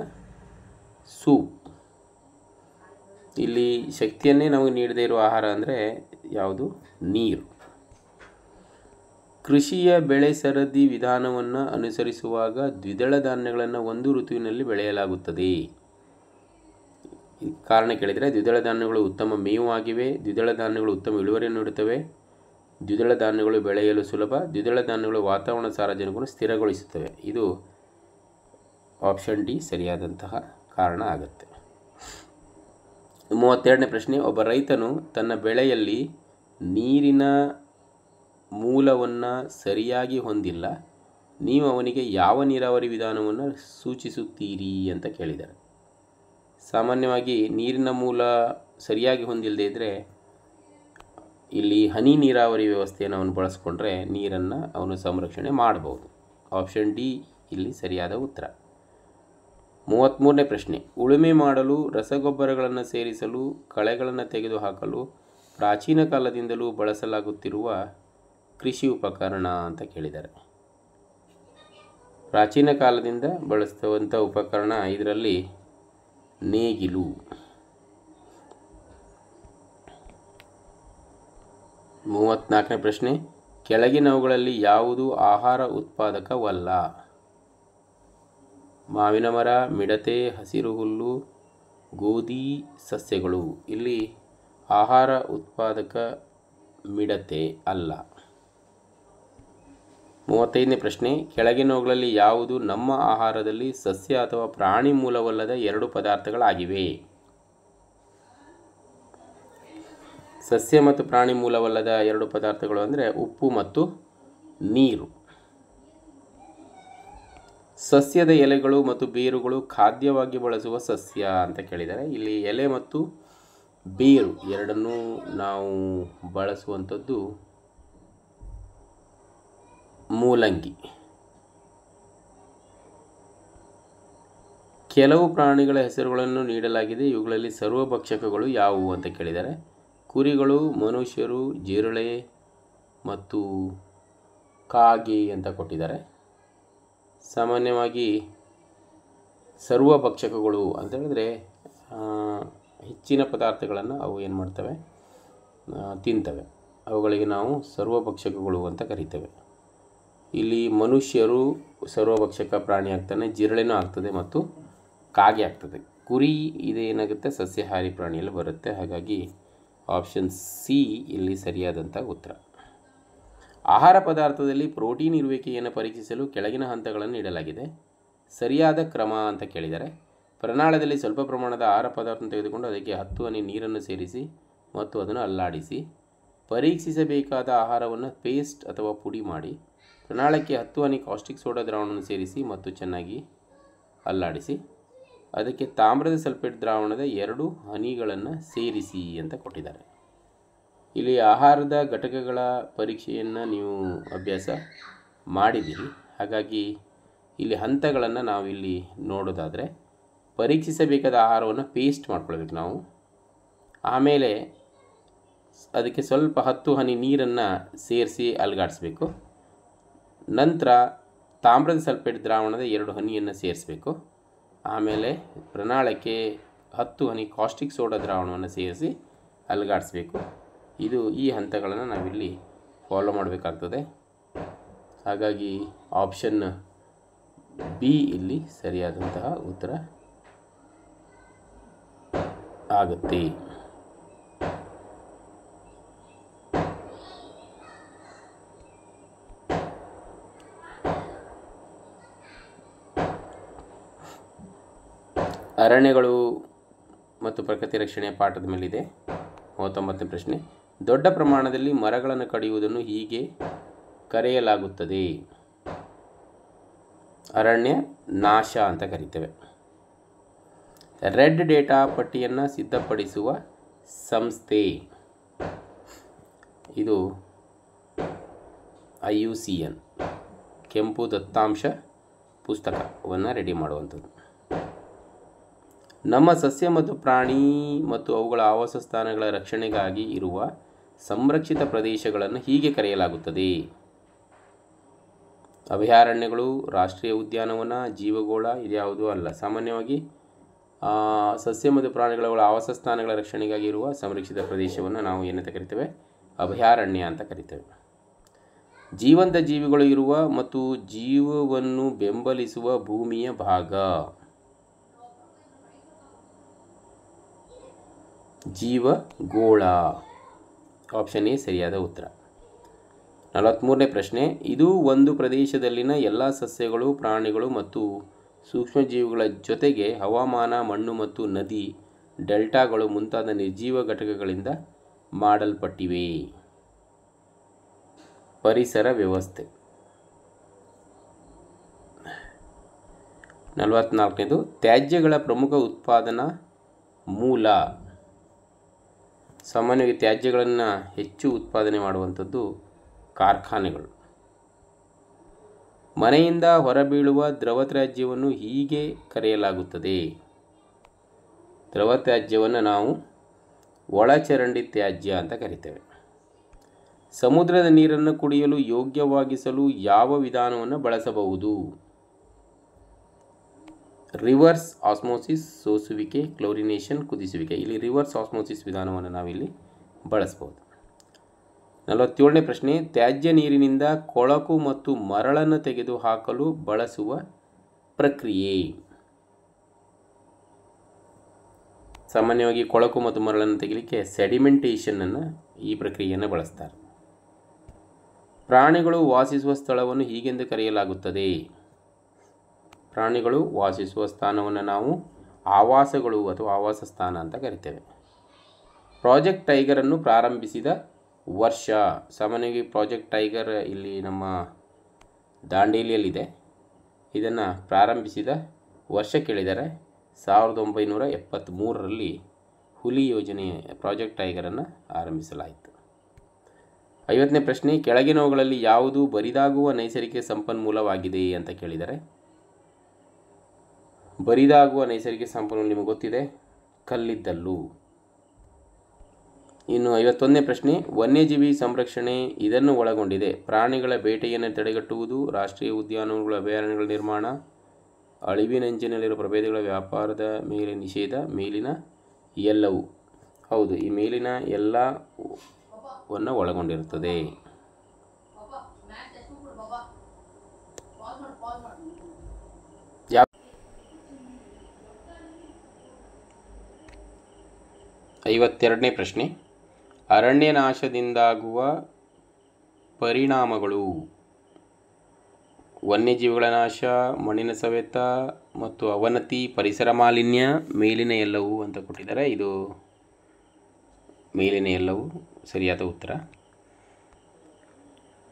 ಸೂಪ್. ಇಲ್ಲಿ ಶಕ್ತಿಯನ್ನೇ ನಮಗೆ ನೀಡದೇ ಇರುವ ಆಹಾರ ಅಂದರೆ ಯಾವುದು? ನೀರು. ಕೃಷಿಯ ಬೆಳೆ ಸರದಿ ವಿಧಾನವನ್ನು ಅನುಸರಿಸುವಾಗ ದ್ವಿದಳ ಧಾನ್ಯಗಳನ್ನು ಒಂದು ಋತುವಿನಲ್ಲಿ ಬೆಳೆಯಲಾಗುತ್ತದೆ. ಕಾರಣ ಕೇಳಿದರೆ ದ್ವಿದಳ ಧಾನ್ಯಗಳು ಉತ್ತಮ ಮೇವು ಆಗಿವೆ, ದ್ವಿದಳ ಧಾನ್ಯಗಳು ಉತ್ತಮ ಇಳುವರಿಯನ್ನು ನೀಡುತ್ತವೆ, ದ್ವಿದಳ ಧಾನ್ಯಗಳು ಬೆಳೆಯಲು ಸುಲಭ, ದ್ವಿದಳ ಧಾನ್ಯಗಳು ವಾತಾವರಣ ಸಾರಜನಕವನ್ನು ಸ್ಥಿರಗೊಳಿಸುತ್ತವೆ. ಇದು ಆಪ್ಷನ್ ಡಿ ಸರಿಯಾದಂತಹ ಕಾರಣ ಆಗುತ್ತೆ. 32ನೇ ಪ್ರಶ್ನೆ, ಒಬ್ಬ ರೈತನು ತನ್ನ ಬೆಳೆಯಲ್ಲಿ ನೀರಿನ ಮೂಲವನ್ನು ಸರಿಯಾಗಿ ಹೊಂದಿಲ್ಲ, ನೀವು ಅವನಿಗೆ ಯಾವ ನೀರಾವರಿ ವಿಧಾನವನ್ನು ಸೂಚಿಸುತ್ತೀರಿ ಅಂತ ಕೇಳಿದ್ದಾರೆ. ಸಾಮಾನ್ಯವಾಗಿ ನೀರಿನ ಮೂಲ ಸರಿಯಾಗಿ ಹೊಂದಿಲ್ಲದೆ ಇದ್ದರೆ ಇಲ್ಲಿ ಹನಿ ನೀರಾವರಿ ವ್ಯವಸ್ಥೆಯನ್ನು ಅವನು ಬಳಸ್ಕೊಂಡ್ರೆ ನೀರನ್ನು ಅವನು ಸಂರಕ್ಷಣೆ ಮಾಡ್ಬೋದು. ಆಪ್ಷನ್ ಡಿ ಇಲ್ಲಿ ಸರಿಯಾದ ಉತ್ತರ. 33ನೇ ಪ್ರಶ್ನೆ, ಉಳುಮೆ ಮಾಡಲು, ರಸಗೊಬ್ಬರಗಳನ್ನು ಸೇರಿಸಲು, ಕಳೆಗಳನ್ನು ತೆಗೆದುಹಾಕಲು ಪ್ರಾಚೀನ ಕಾಲದಿಂದಲೂ ಬಳಸಲಾಗುತ್ತಿರುವ ಕೃಷಿ ಉಪಕರಣ ಅಂತ ಕೇಳಿದ್ದಾರೆ. ಪ್ರಾಚೀನ ಕಾಲದಿಂದ ಬಳಸುವಂಥ ಉಪಕರಣ ಇದರಲ್ಲಿ ನೇಗಿಲು. 34ನೇ ಪ್ರಶ್ನೆ, ಕೆಳಗಿನವುಗಳಲ್ಲಿ ಯಾವುದು ಆಹಾರ ಉತ್ಪಾದಕವಲ್ಲ? ಮಾವಿನ ಮರ, ಮಿಡತೆ, ಹಸಿರು ಹುಲ್ಲು, ಗೋಧಿ ಸಸ್ಯಗಳು. ಇಲ್ಲಿ ಆಹಾರ ಉತ್ಪಾದಕ ಮಿಡತೆ ಅಲ್ಲ. 35ನೇ ಪ್ರಶ್ನೆ, ಕೆಳಗಿನವುಗಳಲ್ಲಿ ಯಾವುದು ನಮ್ಮ ಆಹಾರದಲ್ಲಿ ಸಸ್ಯ ಅಥವಾ ಪ್ರಾಣಿ ಮೂಲವಲ್ಲದ ಎರಡು ಪದಾರ್ಥಗಳಾಗಿವೆ? ಸಸ್ಯ ಮತ್ತು ಪ್ರಾಣಿ ಮೂಲವಲ್ಲದ ಎರಡು ಪದಾರ್ಥಗಳು ಅಂದರೆ ಉಪ್ಪು ಮತ್ತು ನೀರು. ಸಸ್ಯದ ಎಲೆಗಳು ಮತ್ತು ಬೇರುಗಳು ಖಾದ್ಯವಾಗಿ ಬಳಸುವ ಸಸ್ಯ ಅಂತ ಕೇಳಿದ್ದಾರೆ. ಇಲ್ಲಿ ಎಲೆ ಮತ್ತು ಬೇರು ಎರಡನ್ನೂ ನಾವು ಬಳಸುವಂಥದ್ದು ಮೂಲಂಗಿ. ಕೆಲವು ಪ್ರಾಣಿಗಳ ಹೆಸರುಗಳನ್ನು ನೀಡಲಾಗಿದೆ, ಇವುಗಳಲ್ಲಿ ಸರ್ವಭಕ್ಷಕಗಳು ಯಾವುವು ಅಂತ ಕೇಳಿದ್ದಾರೆ. ಕುರಿಗಳು, ಮನುಷ್ಯರು, ಜಿರಳೆ ಮತ್ತು ಕಾಗೆ ಅಂತ ಕೊಟ್ಟಿದ್ದಾರೆ. ಸಾಮಾನ್ಯವಾಗಿ ಸರ್ವಭಕ್ಷಕಗಳು ಅಂತ ಹೇಳಿದ್ರೆ ಹೆಚ್ಚಿನ ಪದಾರ್ಥಗಳನ್ನು ಅವು ಏನು ಮಾಡ್ತವೆ, ತಿಂತವೆ. ಅವುಗಳಿಗೆ ನಾವು ಸರ್ವಭಕ್ಷಕಗಳು ಅಂತ ಕರಿತೇವೆ. ಇಲ್ಲಿ ಮನುಷ್ಯರು ಸರ್ವಭಕ್ಷಕ ಪ್ರಾಣಿ ಆಗ್ತಾನೆ, ಜಿರಳೆನೂ ಆಗ್ತದೆ ಮತ್ತು ಕಾಗೆ ಆಗ್ತದೆ. ಕುರಿ ಇದೇನಾಗುತ್ತೆ, ಸಸ್ಯಾಹಾರಿ ಪ್ರಾಣಿಯಲ್ಲಿ ಬರುತ್ತೆ. ಹಾಗಾಗಿ ಆಪ್ಷನ್ ಸಿ ಇಲ್ಲಿ ಸರಿಯಾದಂಥ ಉತ್ತರ. ಆಹಾರ ಪದಾರ್ಥದಲ್ಲಿ ಪ್ರೋಟೀನ್ ಇರುವಿಕೆಯನ್ನು ಪರೀಕ್ಷಿಸಲು ಕೆಳಗಿನ ಹಂತಗಳನ್ನು ನೀಡಲಾಗಿದೆ. ಸರಿಯಾದ ಕ್ರಮ ಅಂತ ಕೇಳಿದ್ದಾರೆ. ಪ್ರನಾಳದಲ್ಲಿ ಸ್ವಲ್ಪ ಪ್ರಮಾಣದ ಆಹಾರ ಪದಾರ್ಥವನ್ನು ತೆಗೆದುಕೊಂಡು ಅದಕ್ಕೆ 10 ಹನಿ ನೀರನ್ನು ಸೇರಿಸಿ ಮತ್ತು ಅದನ್ನು ಅಲ್ಲಾಡಿಸಿ ಪರೀಕ್ಷಿಸಬೇಕಾದ ಆಹಾರವನ್ನು ಪೇಸ್ಟ್ ಅಥವಾ ಪುಡಿ ಮಾಡಿ ಪ್ರನಾಳಕ್ಕೆ 10 ಹನಿ ಕಾಸ್ಟಿಕ್ ಸೋಡಾ ದ್ರಾವಣವನ್ನು ಸೇರಿಸಿ ಮತ್ತು ಚೆನ್ನಾಗಿ ಅಲ್ಲಾಡಿಸಿ ಅದಕ್ಕೆ ತಾಮ್ರದ ಸಲ್ಫೇಟ್ ದ್ರಾವಣದ 2 ಹನಿಗಳನ್ನು ಸೇರಿಸಿ ಅಂತ ಕೊಟ್ಟಿದ್ದಾರೆ. ಇಲ್ಲಿ ಆಹಾರದ ಘಟಕಗಳ ಪರೀಕ್ಷೆಯನ್ನು ನೀವು ಅಭ್ಯಾಸ ಮಾಡಿದ್ದೀರಿ. ಹಾಗಾಗಿ ಇಲ್ಲಿ ಹಂತಗಳನ್ನು ನಾವಿಲ್ಲಿ ನೋಡೋದಾದರೆ, ಪರೀಕ್ಷಿಸಬೇಕಾದ ಆಹಾರವನ್ನು ಪೇಸ್ಟ್ ಮಾಡ್ಕೊಳ್ಬೇಕು ನಾವು. ಆಮೇಲೆ ಅದಕ್ಕೆ ಸ್ವಲ್ಪ 10 ಹನಿ ನೀರನ್ನು ಸೇರಿಸಿ ಅಲುಗಾಡಿಸ್ಬೇಕು. ನಂತರ ತಾಮ್ರದ ಸಲ್ಫೇಟ್ ದ್ರಾವಣದ 2 ಹನಿಯನ್ನು ಸೇರಿಸಬೇಕು. ಆಮೇಲೆ ಪ್ರನಾಳಕ್ಕೆ 10 ಹನಿ ಕಾಸ್ಟಿಕ್ ಸೋಡಾ ದ್ರಾವಣವನ್ನು ಸೇರಿಸಿ ಅಲುಗಾಡಿಸ್ಬೇಕು. ಈ ಹಂತಗಳನ್ನು ನಾವಿಲ್ಲಿ ಫಾಲೋ ಮಾಡಬೇಕಾಗ್ತದೆ. ಹಾಗಾಗಿ ಆಪ್ಷನ್ ಬಿ ಇಲ್ಲಿ ಸರಿಯಾದಂತಹ ಉತ್ತರ ಆಗುತ್ತೆ. ಅರಣ್ಯಗಳು ಮತ್ತು ಪ್ರಕೃತಿ ರಕ್ಷಣೆಯ ಪಾಠದ ಮೇಲಿದೆ. 39ನೇ ಪ್ರಶ್ನೆ, ದೊಡ್ಡ ಪ್ರಮಾಣದಲ್ಲಿ ಮರಗಳನ್ನು ಕಡಿಯುವುದನ್ನು ಹೀಗೆ ಕರೆಯಲಾಗುತ್ತದೆ. ಅರಣ್ಯ ನಾಶ ಅಂತ ಕರಿತೇವೆ. ರೆಡ್ ಡೇಟಾ ಪಟ್ಟಿಯನ್ನು ಸಿದ್ಧಪಡಿಸುವ ಸಂಸ್ಥೆ ಇದು IUCN, ಕೆಂಪು ದತ್ತಾಂಶ ಪುಸ್ತಕವನ್ನು ರೆಡಿ ಮಾಡುವಂಥದ್ದು. ನಮ್ಮ ಸಸ್ಯ ಮತ್ತು ಪ್ರಾಣಿ ಮತ್ತು ಅವುಗಳ ಆವಾಸ ಸ್ಥಾನಗಳ ರಕ್ಷಣೆಗಾಗಿ ಇರುವ ಸಂರಕ್ಷಿತ ಪ್ರದೇಶಗಳನ್ನು ಹೀಗೆ ಕರೆಯಲಾಗುತ್ತದೆ. ಅಭಯಾರಣ್ಯಗಳು, ರಾಷ್ಟ್ರೀಯ ಉದ್ಯಾನವನ, ಜೀವಗೋಳ ಇದ್ಯಾವುದೂ ಅಲ್ಲ. ಸಾಮಾನ್ಯವಾಗಿ ಸಸ್ಯ ಮತ್ತು ಪ್ರಾಣಿಗಳ ಆವಾಸ ಸ್ಥಾನಗಳ ರಕ್ಷಣೆಗಾಗಿ ಇರುವ ಸಂರಕ್ಷಿತ ಪ್ರದೇಶವನ್ನು ನಾವು ಏನಂತ ಕರಿತೇವೆ, ಅಭಯಾರಣ್ಯ ಅಂತ ಕರಿತೇವೆ. ಜೀವಂತ ಜೀವಿಗಳು ಇರುವ ಮತ್ತು ಜೀವವನ್ನು ಬೆಂಬಲಿಸುವ ಭೂಮಿಯ ಭಾಗ ಜೀವಗೋಳ. ಆಪ್ಷನ್ ಎ ಸರಿಯಾದ ಉತ್ತರ. 43ನೇ ಪ್ರಶ್ನೆ, ಇದು ಒಂದು ಪ್ರದೇಶದಲ್ಲಿನ ಎಲ್ಲ ಸಸ್ಯಗಳು, ಪ್ರಾಣಿಗಳು ಮತ್ತು ಸೂಕ್ಷ್ಮಜೀವಿಗಳ ಜೊತೆಗೆ ಹವಾಮಾನ, ಮಣ್ಣು ಮತ್ತು ನದಿ, ಡೆಲ್ಟಾಗಳು ಮುಂತಾದ ನಿರ್ಜೀವ ಘಟಕಗಳಿಂದ ಮಾಡಲ್ಪಟ್ಟಿವೆ. ಪರಿಸರ ವ್ಯವಸ್ಥೆ. 44ನೇದು, ತ್ಯಾಜ್ಯಗಳ ಪ್ರಮುಖ ಉತ್ಪಾದನಾ ಮೂಲ. ಸಾಮಾನ್ಯವಾಗಿ ತ್ಯಾಜ್ಯಗಳನ್ನು ಹೆಚ್ಚು ಉತ್ಪಾದನೆ ಮಾಡುವಂಥದ್ದು ಕಾರ್ಖಾನೆಗಳು. ಮನೆಯಿಂದ ಹೊರಬೀಳುವ ದ್ರವ ತ್ಯಾಜ್ಯವನ್ನು ಹೀಗೆ ಕರೆಯಲಾಗುತ್ತದೆ. ದ್ರವ ತ್ಯಾಜ್ಯವನ್ನು ನಾವು ಒಳಚರಂಡಿ ತ್ಯಾಜ್ಯ ಅಂತ ಕರಿತೇವೆ. ಸಮುದ್ರದ ನೀರನ್ನು ಕುಡಿಯಲು ಯೋಗ್ಯವಾಗಿಸಲು ಯಾವ ವಿಧಾನವನ್ನು ಬಳಸಬಹುದು? ರಿವರ್ಸ್ ಆಸ್ಮೋಸಿಸ್, ಸೋಸುವಿಕೆ, ಕ್ಲೋರಿನೇಷನ್, ಕುದಿಸುವಿಕೆ. ಇಲ್ಲಿ ರಿವರ್ಸ್ ಆಸ್ಮೋಸಿಸ್ ವಿಧಾನವನ್ನು ನಾವಿಲ್ಲಿ ಬಳಸ್ಬೋದು. 47ನೇ ಪ್ರಶ್ನೆ, ತ್ಯಾಜ್ಯ ನೀರಿನಿಂದ ಕೊಳಕು ಮತ್ತು ಮರಳನ್ನು ತೆಗೆದುಹಾಕಲು ಬಳಸುವ ಪ್ರಕ್ರಿಯೆ. ಸಾಮಾನ್ಯವಾಗಿ ಕೊಳಕು ಮತ್ತು ಮರಳನ್ನು ತೆಗೆಯಲಿಕ್ಕೆ ಸೆಡಿಮೆಂಟೇಷನ್ ಈ ಪ್ರಕ್ರಿಯೆಯನ್ನು ಬಳಸ್ತಾರೆ. ಪ್ರಾಣಿಗಳು ವಾಸಿಸುವ ಸ್ಥಳವನ್ನು ಹೀಗೆಂದು ಕರೆಯಲಾಗುತ್ತದೆ. ಪ್ರಾಣಿಗಳು ವಾಸಿಸುವ ಸ್ಥಾನವನ್ನು ನಾವು ಆವಾಸಗಳು ಅಥವಾ ಆವಾಸ ಸ್ಥಾನ ಅಂತ ಕರಿತೇವೆ. ಪ್ರಾಜೆಕ್ಟ್ ಟೈಗರನ್ನು ಪ್ರಾರಂಭಿಸಿದ ವರ್ಷ. ಸಾಮಾನ್ಯವಾಗಿ ಪ್ರಾಜೆಕ್ಟ್ ಟೈಗರ್ ಇಲ್ಲಿ ನಮ್ಮ ದಾಂಡೇಲಿಯಲ್ಲಿದೆ. ಇದನ್ನು ಪ್ರಾರಂಭಿಸಿದ ವರ್ಷ ಕೇಳಿದರೆ 1973ರಲ್ಲಿ ಹುಲಿ ಯೋಜನೆ ಪ್ರಾಜೆಕ್ಟ್ ಟೈಗರನ್ನು ಆರಂಭಿಸಲಾಯಿತು. 50ನೇ ಪ್ರಶ್ನೆ, ಕೆಳಗಿನವುಗಳಲ್ಲಿ ಯಾವುದು ಬರಿದಾಗುವ ನೈಸರ್ಗಿಕ ಸಂಪನ್ಮೂಲವಾಗಿದೆ ಅಂತ ಕೇಳಿದರೆ, ಬರಿದಾಗುವ ನೈಸರ್ಗಿಕ ಸಂಪನ್ಮೂಲ ನಿಮಗೆ ಗೊತ್ತಿದೆ, ಕಲ್ಲಿದ್ದಲು. ಇನ್ನು 51ನೇ ಪ್ರಶ್ನೆ, ವನ್ಯಜೀವಿ ಸಂರಕ್ಷಣೆ ಇದನ್ನು ಒಳಗೊಂಡಿದೆ. ಪ್ರಾಣಿಗಳ ಬೇಟೆಯನ್ನು ತಡೆಗಟ್ಟುವುದು, ರಾಷ್ಟ್ರೀಯ ಉದ್ಯಾನವನಗಳು ಅಭಯಾರಣ್ಯಗಳ ನಿರ್ಮಾಣ, ಅಳಿವಿನಂಚಿನಲ್ಲಿರುವ ಪ್ರಭೇದಗಳ ವ್ಯಾಪಾರದ ಮೇಲೆ ನಿಷೇಧ, ಮೇಲಿನ ಎಲ್ಲವೂ. ಹೌದು, ಈ ಮೇಲಿನ ಎಲ್ಲವನ್ನು ಒಳಗೊಂಡಿರುತ್ತದೆ. ಐವತ್ತೆರಡನೇ ಪ್ರಶ್ನೆ, ಅರಣ್ಯನಾಶದಿಂದಾಗುವ ಪರಿಣಾಮಗಳು. ವನ್ಯಜೀವಿಗಳ ನಾಶ, ಮಣ್ಣಿನ ಸವೆತ ಮತ್ತು ಅವನತಿ, ಪರಿಸರ ಮಾಲಿನ್ಯ, ಮೇಲಿನ ಎಲ್ಲವೂ ಅಂತ ಕೊಟ್ಟಿದ್ದಾರೆ. ಇದು ಮೇಲಿನ ಎಲ್ಲವೂ ಸರಿಯಾದ ಉತ್ತರ.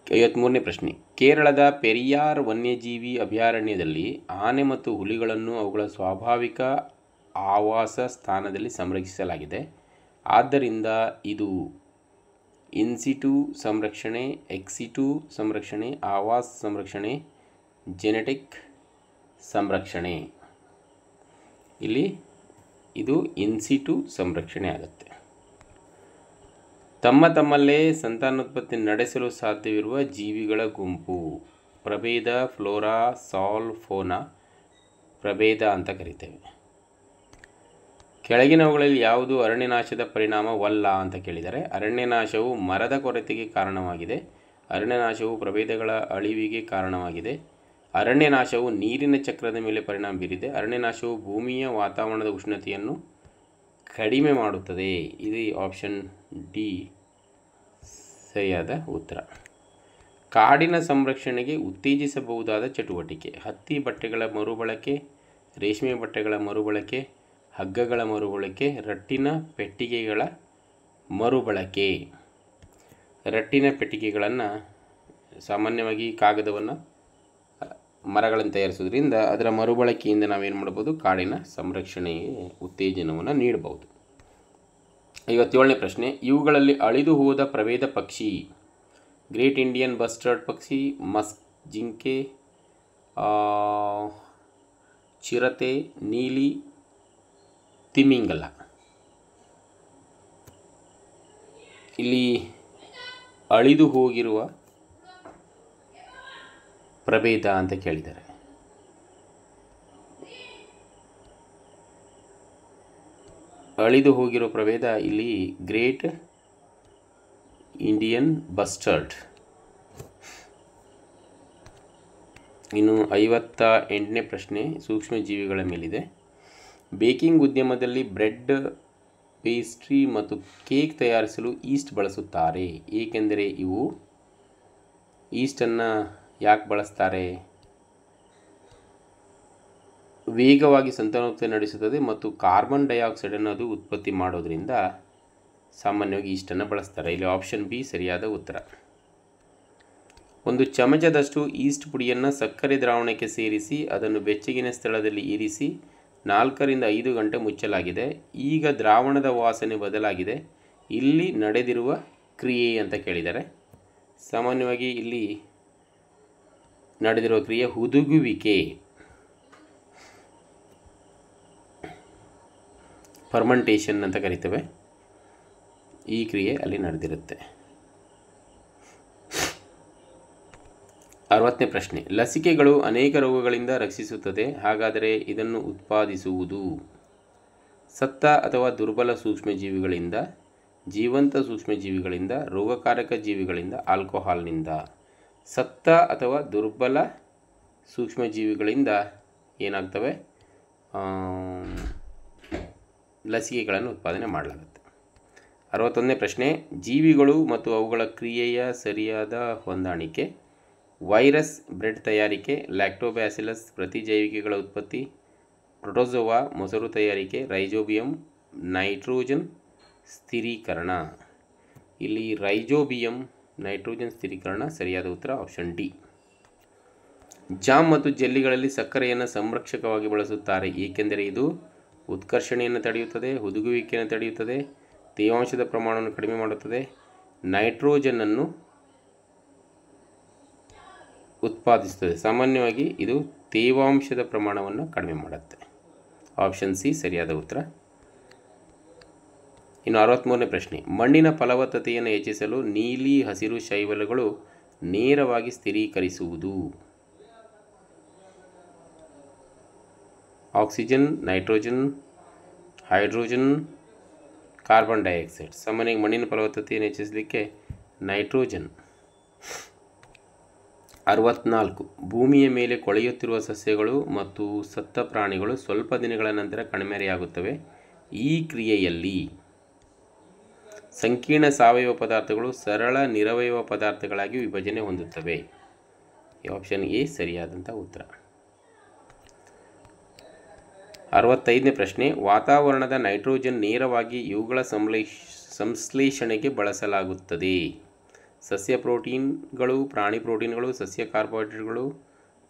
53ನೇ ಪ್ರಶ್ನೆ, ಕೇರಳದ ಪೆರಿಯಾರ್ ವನ್ಯಜೀವಿ ಅಭಯಾರಣ್ಯದಲ್ಲಿ ಆನೆ ಮತ್ತು ಹುಲಿಗಳನ್ನು ಅವುಗಳ ಸ್ವಾಭಾವಿಕ ಆವಾಸ ಸ್ಥಾನದಲ್ಲಿ ಸಂರಕ್ಷಿಸಲಾಗಿದೆ. ಆದ್ದರಿಂದ ಇದು ಇನ್ಸಿಟು ಸಂರಕ್ಷಣೆ, ಎಕ್ಸಿಟು ಸಂರಕ್ಷಣೆ, ಆವಾಸ್ ಸಂರಕ್ಷಣೆ, ಜೆನೆಟಿಕ್ ಸಂರಕ್ಷಣೆ. ಇಲ್ಲಿ ಇದು ಇನ್ಸಿಟು ಸಂರಕ್ಷಣೆ ಆಗುತ್ತೆ. ತಮ್ಮಲ್ಲೇ ಸಂತಾನೋತ್ಪತ್ತಿ ನಡೆಸಲು ಸಾಧ್ಯವಿರುವ ಜೀವಿಗಳ ಗುಂಪು. ಪ್ರಭೇದ ಫ್ಲೋರಾ, ಸಾಲ್, ಫೋನಾ ಪ್ರಭೇದ ಅಂತ ಕರಿತೇವೆ. ಕೆಳಗಿನವುಗಳಲ್ಲಿ ಯಾವುದು ಅರಣ್ಯನಾಶದ ಪರಿಣಾಮವಲ್ಲ ಅಂತ ಕೇಳಿದರೆ, ಅರಣ್ಯನಾಶವು ಮರದ ಕೊರತೆಗೆ ಕಾರಣವಾಗಿದೆ, ಅರಣ್ಯನಾಶವು ಪ್ರಭೇದಗಳ ಅಳಿವಿಗೆ ಕಾರಣವಾಗಿದೆ, ಅರಣ್ಯನಾಶವು ನೀರಿನ ಚಕ್ರದ ಮೇಲೆ ಪರಿಣಾಮ ಬೀರಿದೆ, ಅರಣ್ಯನಾಶವು ಭೂಮಿಯ ವಾತಾವರಣದ ಉಷ್ಣತೆಯನ್ನು ಕಡಿಮೆ ಮಾಡುತ್ತದೆ. ಇದು ಆಪ್ಷನ್ ಡಿ ಸರಿಯಾದ ಉತ್ತರ. ಕಾಡಿನ ಸಂರಕ್ಷಣೆಗೆ ಉತ್ತೇಜಿಸಬಹುದಾದ ಚಟುವಟಿಕೆ. ಹತ್ತಿ ಬಟ್ಟೆಗಳ ಮರುಬಳಕೆ, ರೇಷ್ಮೆ ಬಟ್ಟೆಗಳ ಮರುಬಳಕೆ, ಹಗ್ಗಗಳ ಮರುಬಳಕೆ, ರಟ್ಟಿನ ಪೆಟ್ಟಿಗೆಗಳ ಮರುಬಳಕೆ. ರಟ್ಟಿನ ಪೆಟ್ಟಿಗೆಗಳನ್ನು ಸಾಮಾನ್ಯವಾಗಿ ಕಾಗದವನ್ನು ಮರಗಳನ್ನು ತಯಾರಿಸೋದ್ರಿಂದ ಅದರ ಮರುಬಳಕೆಯಿಂದ ನಾವೇನು ಮಾಡ್ಬೋದು, ಕಾಡಿನ ಸಂರಕ್ಷಣೆಗೆ ಉತ್ತೇಜನವನ್ನು ನೀಡಬಹುದು. 57ನೇ ಪ್ರಶ್ನೆ, ಇವುಗಳಲ್ಲಿ ಅಳಿದು ಹೋದ ಪ್ರಭೇದ ಪಕ್ಷಿ. ಗ್ರೇಟ್ ಇಂಡಿಯನ್ ಬಸ್ಟರ್ಡ್ ಪಕ್ಷಿ, ಮಸ್ಕ್ ಜಿಂಕೆ, ಚಿರತೆ, ನೀಲಿ ತಿಮಿಂಗಲ. ಇಲ್ಲಿ ಅಳಿದು ಹೋಗಿರುವ ಪ್ರಭೇದ ಅಂತ ಕೇಳಿದ್ದಾರೆ. ಅಳಿದು ಹೋಗಿರೋ ಪ್ರಭೇದ ಇಲ್ಲಿ ಗ್ರೇಟ್ ಇಂಡಿಯನ್ ಬಸ್ಟರ್ಡ್. ಇನ್ನು 58ನೇ ಪ್ರಶ್ನೆ ಸೂಕ್ಷ್ಮಜೀವಿಗಳ ಮೇಲಿದೆ. ಬೇಕಿಂಗ್ ಉದ್ಯಮದಲ್ಲಿ ಬ್ರೆಡ್, ಪೇಸ್ಟ್ರಿ ಮತ್ತು ಕೇಕ್ ತಯಾರಿಸಲು ಈಸ್ಟ್ ಬಳಸುತ್ತಾರೆ. ಏಕೆಂದರೆ ಇವು ಈಸ್ಟನ್ನು ಯಾಕೆ ಬಳಸ್ತಾರೆ? ವೇಗವಾಗಿ ಸಂತಾನೋತ್ಪತ್ತಿ ನಡೆಸುತ್ತದೆ ಮತ್ತು ಕಾರ್ಬನ್ ಡೈಆಕ್ಸೈಡನ್ನು ಅದು ಉತ್ಪತ್ತಿ ಮಾಡೋದರಿಂದ ಸಾಮಾನ್ಯವಾಗಿ ಈಸ್ಟನ್ನು ಬಳಸ್ತಾರೆ. ಇಲ್ಲಿ ಆಪ್ಷನ್ ಬಿ ಸರಿಯಾದ ಉತ್ತರ. ಒಂದು ಚಮಚದಷ್ಟು ಈಸ್ಟ್ ಪುಡಿಯನ್ನು ಸಕ್ಕರೆ ದ್ರಾವಣಕ್ಕೆ ಸೇರಿಸಿ ಅದನ್ನು ಬೆಚ್ಚಗಿನ ಸ್ಥಳದಲ್ಲಿ ಇರಿಸಿ 4 ರಿಂದ 5 ಗಂಟೆ ಮುಚ್ಚಲಾಗಿದೆ. ಈಗ ದ್ರಾವಣದ ವಾಸನೆ ಬದಲಾಗಿದೆ. ಇಲ್ಲಿ ನಡೆದಿರುವ ಕ್ರಿಯೆ ಅಂತ ಕೇಳಿದ್ದಾರೆ. ಸಾಮಾನ್ಯವಾಗಿ ಇಲ್ಲಿ ನಡೆದಿರುವ ಕ್ರಿಯೆ ಹುದುಗುವಿಕೆ, ಫರ್ಮೆಂಟೇಷನ್ ಅಂತ ಕರಿತೇವೆ. ಈ ಕ್ರಿಯೆ ಅಲ್ಲಿ ನಡೆದಿರುತ್ತೆ. 60ನೇ ಪ್ರಶ್ನೆ, ಲಸಿಕೆಗಳು ಅನೇಕ ರೋಗಗಳಿಂದ ರಕ್ಷಿಸುತ್ತದೆ. ಹಾಗಾದರೆ ಇದನ್ನು ಉತ್ಪಾದಿಸುವುದು ಸತ್ತ ಅಥವಾ ದುರ್ಬಲ ಸೂಕ್ಷ್ಮಜೀವಿಗಳಿಂದ, ಜೀವಂತ ಸೂಕ್ಷ್ಮಜೀವಿಗಳಿಂದ, ರೋಗಕಾರಕ ಜೀವಿಗಳಿಂದ, ಆಲ್ಕೋಹಾಲ್ನಿಂದ. ಸತ್ತ ಅಥವಾ ದುರ್ಬಲ ಸೂಕ್ಷ್ಮಜೀವಿಗಳಿಂದ ಏನಾಗ್ತವೆ? ಲಸಿಕೆಗಳನ್ನು ಉತ್ಪಾದನೆ ಮಾಡಲಾಗುತ್ತೆ. 61ನೇ ಪ್ರಶ್ನೆ, ಜೀವಿಗಳು ಮತ್ತು ಅವುಗಳ ಕ್ರಿಯೆಯ ಸರಿಯಾದ ಹೊಂದಾಣಿಕೆ. ವೈರಸ್ ಬ್ರೆಡ್ ತಯಾರಿಕೆ, ಲ್ಯಾಕ್ಟೋಬ್ಯಾಸಿಲಸ್ ಪ್ರತಿಜೈವಿಕೆಗಳ ಉತ್ಪತ್ತಿ, ಪ್ರೋಟೋಜೋವಾ ಮೊಸರು ತಯಾರಿಕೆ, ರೈಜೋಬಿಯಂ ನೈಟ್ರೋಜನ್ ಸ್ಥಿರೀಕರಣ. ಇಲ್ಲಿ ರೈಜೋಬಿಯಂ ನೈಟ್ರೋಜನ್ ಸ್ಥಿರೀಕರಣ ಸರಿಯಾದ ಉತ್ತರ ಆಪ್ಷನ್ ಡಿ. ಜಾಮ್ ಮತ್ತು ಜೆಲ್ಲಿಗಳಲ್ಲಿ ಸಕ್ಕರೆಯನ್ನು ಸಂರಕ್ಷಕವಾಗಿ ಬಳಸುತ್ತಾರೆ ಏಕೆಂದರೆ ಇದು ಉತ್ಕರ್ಷಣೆಯನ್ನು ತಡೆಯುತ್ತದೆ, ಹುದುಗುವಿಕೆಯನ್ನು ತಡೆಯುತ್ತದೆ, ತೇವಾಂಶದ ಪ್ರಮಾಣವನ್ನು ಕಡಿಮೆ ಮಾಡುತ್ತದೆ, ನೈಟ್ರೋಜನನ್ನು ಉತ್ಪಾದಿಸುತ್ತದೆ. ಸಾಮಾನ್ಯವಾಗಿ ಇದು ತೇವಾಂಶದ ಪ್ರಮಾಣವನ್ನು ಕಡಿಮೆ ಮಾಡುತ್ತೆ. ಆಪ್ಷನ್ ಸಿ ಸರಿಯಾದ ಉತ್ತರ. ಇನ್ನು 63ನೇ ಪ್ರಶ್ನೆ, ಮಣ್ಣಿನ ಫಲವತ್ತತೆಯನ್ನು ಹೆಚ್ಚಿಸಲು ನೀಲಿ ಹಸಿರು ಶೈವಲಗಳು ನೇರವಾಗಿ ಸ್ಥಿರೀಕರಿಸುವುದು. Oxygen, nitrogen, hydrogen, carbon dioxide. ಸಾಮಾನ್ಯವಾಗಿ ಮಣ್ಣಿನ ಫಲವತ್ತತೆಯನ್ನು ಹೆಚ್ಚಿಸಲಿಕ್ಕೆ ನೈಟ್ರೋಜನ್. 64, ಭೂಮಿಯ ಮೇಲೆ ಕೊಳೆಯುತ್ತಿರುವ ಸಸ್ಯಗಳು ಮತ್ತು ಸತ್ತ ಪ್ರಾಣಿಗಳು ಸ್ವಲ್ಪ ದಿನಗಳ ನಂತರ ಕಣ್ಮರೆಯಾಗುತ್ತವೆ. ಈ ಕ್ರಿಯೆಯಲ್ಲಿ ಸಂಕೀರ್ಣ ಸಾವಯವ ಪದಾರ್ಥಗಳು ಸರಳ ನಿರವಯವ ಪದಾರ್ಥಗಳಾಗಿ ವಿಭಜನೆ ಹೊಂದುತ್ತವೆ. ಆಪ್ಷನ್ ಎ ಸರಿಯಾದಂಥ ಉತ್ತರ. 65ನೇ ಪ್ರಶ್ನೆ, ವಾತಾವರಣದ ನೈಟ್ರೋಜನ್ ನೇರವಾಗಿ ಇವುಗಳ ಸಂಶ್ಲೇಷಣೆಗೆ ಬಳಸಲಾಗುತ್ತದೆ. ಸಸ್ಯ ಪ್ರೋಟೀನ್ಗಳು, ಪ್ರಾಣಿ ಪ್ರೋಟೀನ್ಗಳು, ಸಸ್ಯ ಕಾರ್ಬೋಹೈಡ್ರೇಟ್ಗಳು,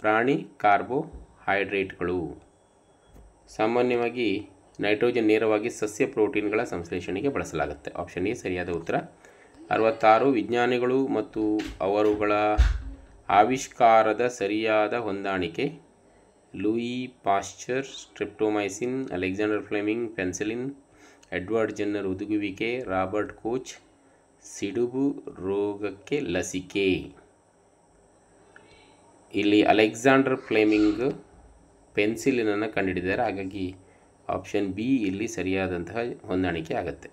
ಪ್ರಾಣಿ ಕಾರ್ಬೋಹೈಡ್ರೇಟ್ಗಳು. ಸಾಮಾನ್ಯವಾಗಿ ನೈಟ್ರೋಜನ್ ನೇರವಾಗಿ ಸಸ್ಯ ಪ್ರೋಟೀನ್ಗಳ ಸಂಶ್ಲೇಷಣೆಗೆ ಬಳಸಲಾಗುತ್ತೆ. ಆಪ್ಷನ್ ಎ ಸರಿಯಾದ ಉತ್ತರ. 66, ವಿಜ್ಞಾನಿಗಳು ಮತ್ತು ಅವರುಗಳ ಆವಿಷ್ಕಾರದ ಸರಿಯಾದ ಹೊಂದಾಣಿಕೆ. Louis Pasteur streptomycin, Alexander Fleming penicillin, Edward Jenner ಹುದುಗುವಿಕೆ, ರಾಬರ್ಟ್ ಕೋಚ್ ಸಿಡುಬು ರೋಗಕ್ಕೆ ಲಸಿಕೆ. ಇಲ್ಲಿ ಅಲೆಕ್ಸಾಂಡರ್ ಫ್ಲೆಮಿಂಗ್ ಪೆನ್ಸಿಲಿನನ್ನು ಕಂಡುಹಿಡಿದ್ದಾರೆ, ಹಾಗಾಗಿ ಆಪ್ಷನ್ ಬಿ ಇಲ್ಲಿ ಸರಿಯಾದಂತಹ ಹೊಂದಾಣಿಕೆ ಆಗುತ್ತೆ.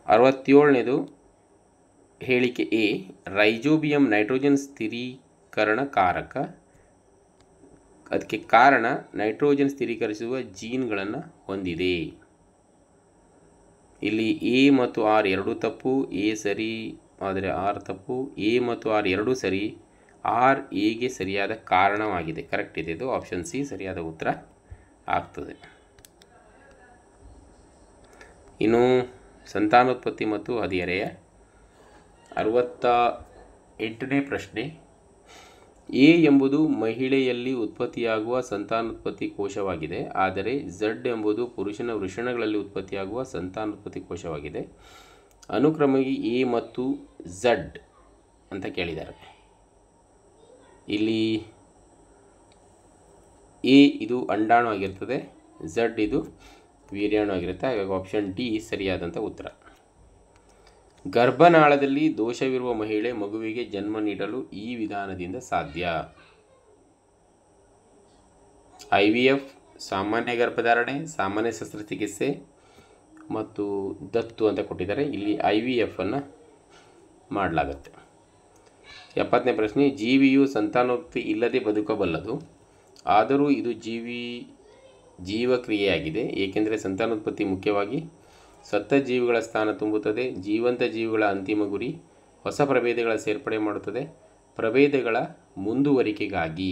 67ನೇದು ಹೇಳಿಕೆ ಎ, ರೈಜೋಬಿಯಂ ನೈಟ್ರೋಜನ್ ಸ್ಥಿರೀಕರಣಕಾರಕ. ಅದಕ್ಕೆ ಕಾರಣ ನೈಟ್ರೋಜನ್ ಸ್ಥಿರೀಕರಿಸುವ ಜೀನ್ಗಳನ್ನು ಹೊಂದಿದೆ. ಇಲ್ಲಿ ಎ ಮತ್ತು ಆರ್ ಎರಡೂ ತಪ್ಪು, ಎ ಸರಿ ಆದರೆ ಆರ್ ತಪ್ಪು, ಎ ಮತ್ತು ಆರ್ ಎರಡೂ ಸರಿ, ಆರ್ ಎಗೆ ಸರಿಯಾದ ಕಾರಣವಾಗಿದೆ. ಕರೆಕ್ಟ್ ಇದೆ, ಇದು ಆಪ್ಷನ್ ಸಿ ಸರಿಯಾದ ಉತ್ತರ ಆಗ್ತದೆ. ಇನ್ನು ಸಂತಾನೋತ್ಪತ್ತಿ ಮತ್ತು ಹದಿಹರೆಯ 68ನೇ ಪ್ರಶ್ನೆ, ಎ ಎಂಬುದು ಮಹಿಳೆಯಲ್ಲಿ ಉತ್ಪತ್ತಿಯಾಗುವ ಸಂತಾನೋತ್ಪತ್ತಿ ಕೋಶವಾಗಿದೆ, ಆದರೆ ಝಡ್ ಎಂಬುದು ಪುರುಷನ ವೃಷಣಗಳಲ್ಲಿ ಉತ್ಪತ್ತಿಯಾಗುವ ಸಂತಾನೋತ್ಪತ್ತಿ ಕೋಶವಾಗಿದೆ. ಅನುಕ್ರಮವಾಗಿ ಎ ಮತ್ತು ಝಡ್ ಅಂತ ಕೇಳಿದ್ದಾರೆ. ಇಲ್ಲಿ ಎ ಇದು ಅಂಡಾಣು ಆಗಿರ್ತದೆ, ಝಡ್ ಇದು ವೀರ್ಯಾಣು ಆಗಿರುತ್ತೆ, ಹಾಗಾಗಿ ಆಪ್ಷನ್ ಡಿ ಸರಿಯಾದಂಥ ಉತ್ತರ. ಗರ್ಭನಾಳದಲ್ಲಿ ದೋಷವಿರುವ ಮಹಿಳೆ ಮಗುವಿಗೆ ಜನ್ಮ ನೀಡಲು ಈ ವಿಧಾನದಿಂದ ಸಾಧ್ಯ. IVF, ಸಾಮಾನ್ಯ ಗರ್ಭಧಾರಣೆ, ಸಾಮಾನ್ಯ ಶಸ್ತ್ರಚಿಕಿತ್ಸೆ ಮತ್ತು ದತ್ತು ಅಂತ ಕೊಟ್ಟಿದ್ದಾರೆ. ಇಲ್ಲಿ IVF ಅನ್ನು ಮಾಡಲಾಗುತ್ತೆ. 70ನೇ ಪ್ರಶ್ನೆ, ಜೀವಿಯು ಸಂತಾನೋತ್ಪತ್ತಿ ಇಲ್ಲದೆ ಬದುಕಬಲ್ಲದು, ಆದರೂ ಇದು ಜೀವಕ್ರಿಯೆಯಾಗಿದೆ ಏಕೆಂದರೆ ಸಂತಾನೋತ್ಪತ್ತಿ ಮುಖ್ಯವಾಗಿ ಸತ್ತ ಜೀವಿಗಳ ಸ್ಥಾನ ತುಂಬುತ್ತದೆ. ಜೀವಂತ ಜೀವಿಗಳ ಅಂತಿಮ ಗುರಿ ಹೊಸ ಪ್ರಭೇದಗಳ ಸೇರ್ಪಡೆ ಮಾಡುತ್ತದೆ. ಪ್ರಭೇದಗಳ ಮುಂದುವರಿಕೆಗಾಗಿ,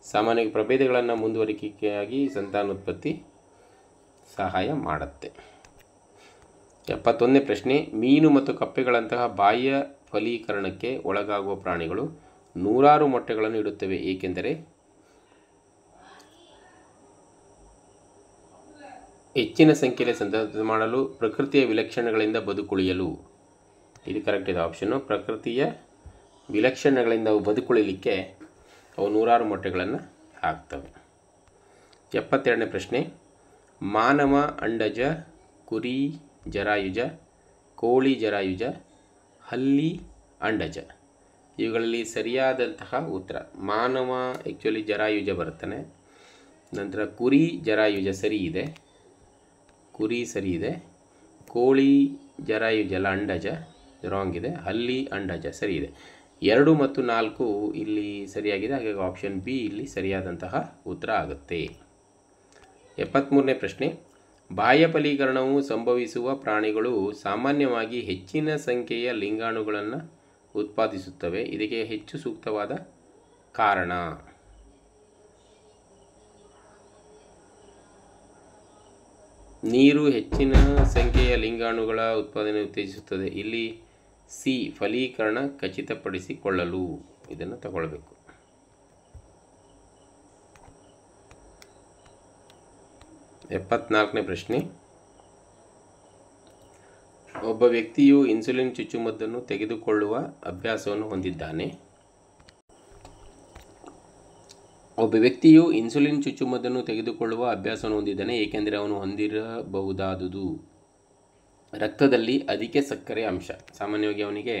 ಸಾಮಾನ್ಯವಾಗಿ ಪ್ರಭೇದಗಳನ್ನು ಮುಂದುವರಿಕೆಯಾಗಿ ಸಂತಾನೋತ್ಪತ್ತಿ ಸಹಾಯ ಮಾಡುತ್ತೆ. 71ನೇ ಪ್ರಶ್ನೆ, ಮೀನು ಮತ್ತು ಕಪ್ಪೆಗಳಂತಹ ಬಾಹ್ಯ ಫಲೀಕರಣಕ್ಕೆ ಒಳಗಾಗುವ ಪ್ರಾಣಿಗಳು ನೂರಾರು ಮೊಟ್ಟೆಗಳನ್ನು ಇಡುತ್ತವೆ ಏಕೆಂದರೆ ಹೆಚ್ಚಿನ ಸಂಖ್ಯೆಯಲ್ಲಿ ಸಂತಾನೋತ್ಪತ್ತಿ ಮಾಡಲು, ಪ್ರಕೃತಿಯ ವಿಲಕ್ಷಣಗಳಿಂದ ಬದುಕುಳಿಯಲು. ಇದು ಕರೆಕ್ಟ್ ಇದೆ ಆಪ್ಷನ್ನು. ಪ್ರಕೃತಿಯ ವಿಲಕ್ಷಣಗಳಿಂದ ಅವು ಬದುಕುಳಿಲಿಕ್ಕೆ ಅವು ನೂರಾರು ಮೊಟ್ಟೆಗಳನ್ನು ಹಾಕ್ತವೆ. 72ನೇ ಪ್ರಶ್ನೆ, ಮಾನವ ಅಂಡಜ, ಕುರಿ ಜರಾಯುಜ, ಕೋಳಿ ಜರಾಯುಜ, ಹಲ್ಲಿ ಅಂಡಜ. ಇವುಗಳಲ್ಲಿ ಸರಿಯಾದಂತಹ ಉತ್ತರ ಮಾನವ ಆ್ಯಕ್ಚುಲಿ ಜರಾಯುಜ ಬರುತ್ತಾನೆ. ನಂತರ ಕುರಿ ಜರಾಯುಜ ಸರಿ ಇದೆ, ಕುರಿ ಸರಿ ಇದೆ. ಕೋಳಿ ಜರಾಯುಜ ಅಲ್ಲ ಅಂಡಜ ರಾಂಗ್ ಇದೆ. ಹಲ್ಲಿ ಅಂಡಜ ಸರಿ ಇದೆ. 2 ಮತ್ತು 4 ಇಲ್ಲಿ ಸರಿಯಾಗಿದೆ, ಹಾಗಾಗಿ ಆಪ್ಷನ್ ಬಿ ಇಲ್ಲಿ ಸರಿಯಾದಂತಹ ಉತ್ತರ ಆಗುತ್ತೆ. 73ನೇ ಪ್ರಶ್ನೆ, ಬಾಹ್ಯ ಫಲೀಕರಣವು ಸಂಭವಿಸುವ ಪ್ರಾಣಿಗಳು ಸಾಮಾನ್ಯವಾಗಿ ಹೆಚ್ಚಿನ ಸಂಖ್ಯೆಯ ಲಿಂಗಾಣುಗಳನ್ನು ಉತ್ಪಾದಿಸುತ್ತವೆ. ಇದಕ್ಕೆ ಹೆಚ್ಚು ಸೂಕ್ತವಾದ ಕಾರಣ ನೀರು ಹೆಚ್ಚಿನ ಸಂಖ್ಯೆಯ ಲಿಂಗಾಣುಗಳ ಉತ್ಪಾದನೆ ಉತ್ತೇಜಿಸುತ್ತದೆ. ಇಲ್ಲಿ ಸಿ ಫಲೀಕರಣ ಖಚಿತಪಡಿಸಿಕೊಳ್ಳಲು ಇದನ್ನು ತಗೊಳ್ಬೇಕು. ಎಪ್ಪತ್ನಾಲ್ಕನೇ ಪ್ರಶ್ನೆ. ಒಬ್ಬ ವ್ಯಕ್ತಿಯು ಇನ್ಸುಲಿನ್ ಚುಚ್ಚುಮದ್ದನ್ನು ತೆಗೆದುಕೊಳ್ಳುವ ಅಭ್ಯಾಸವನ್ನು ಹೊಂದಿದ್ದಾನೆ. ಏಕೆಂದರೆ ಅವನು ಹೊಂದಿರಬಹುದಾದುದು ರಕ್ತದಲ್ಲಿ ಅಧಿಕ ಸಕ್ಕರೆ ಅಂಶ. ಸಾಮಾನ್ಯವಾಗಿ ಅವನಿಗೆ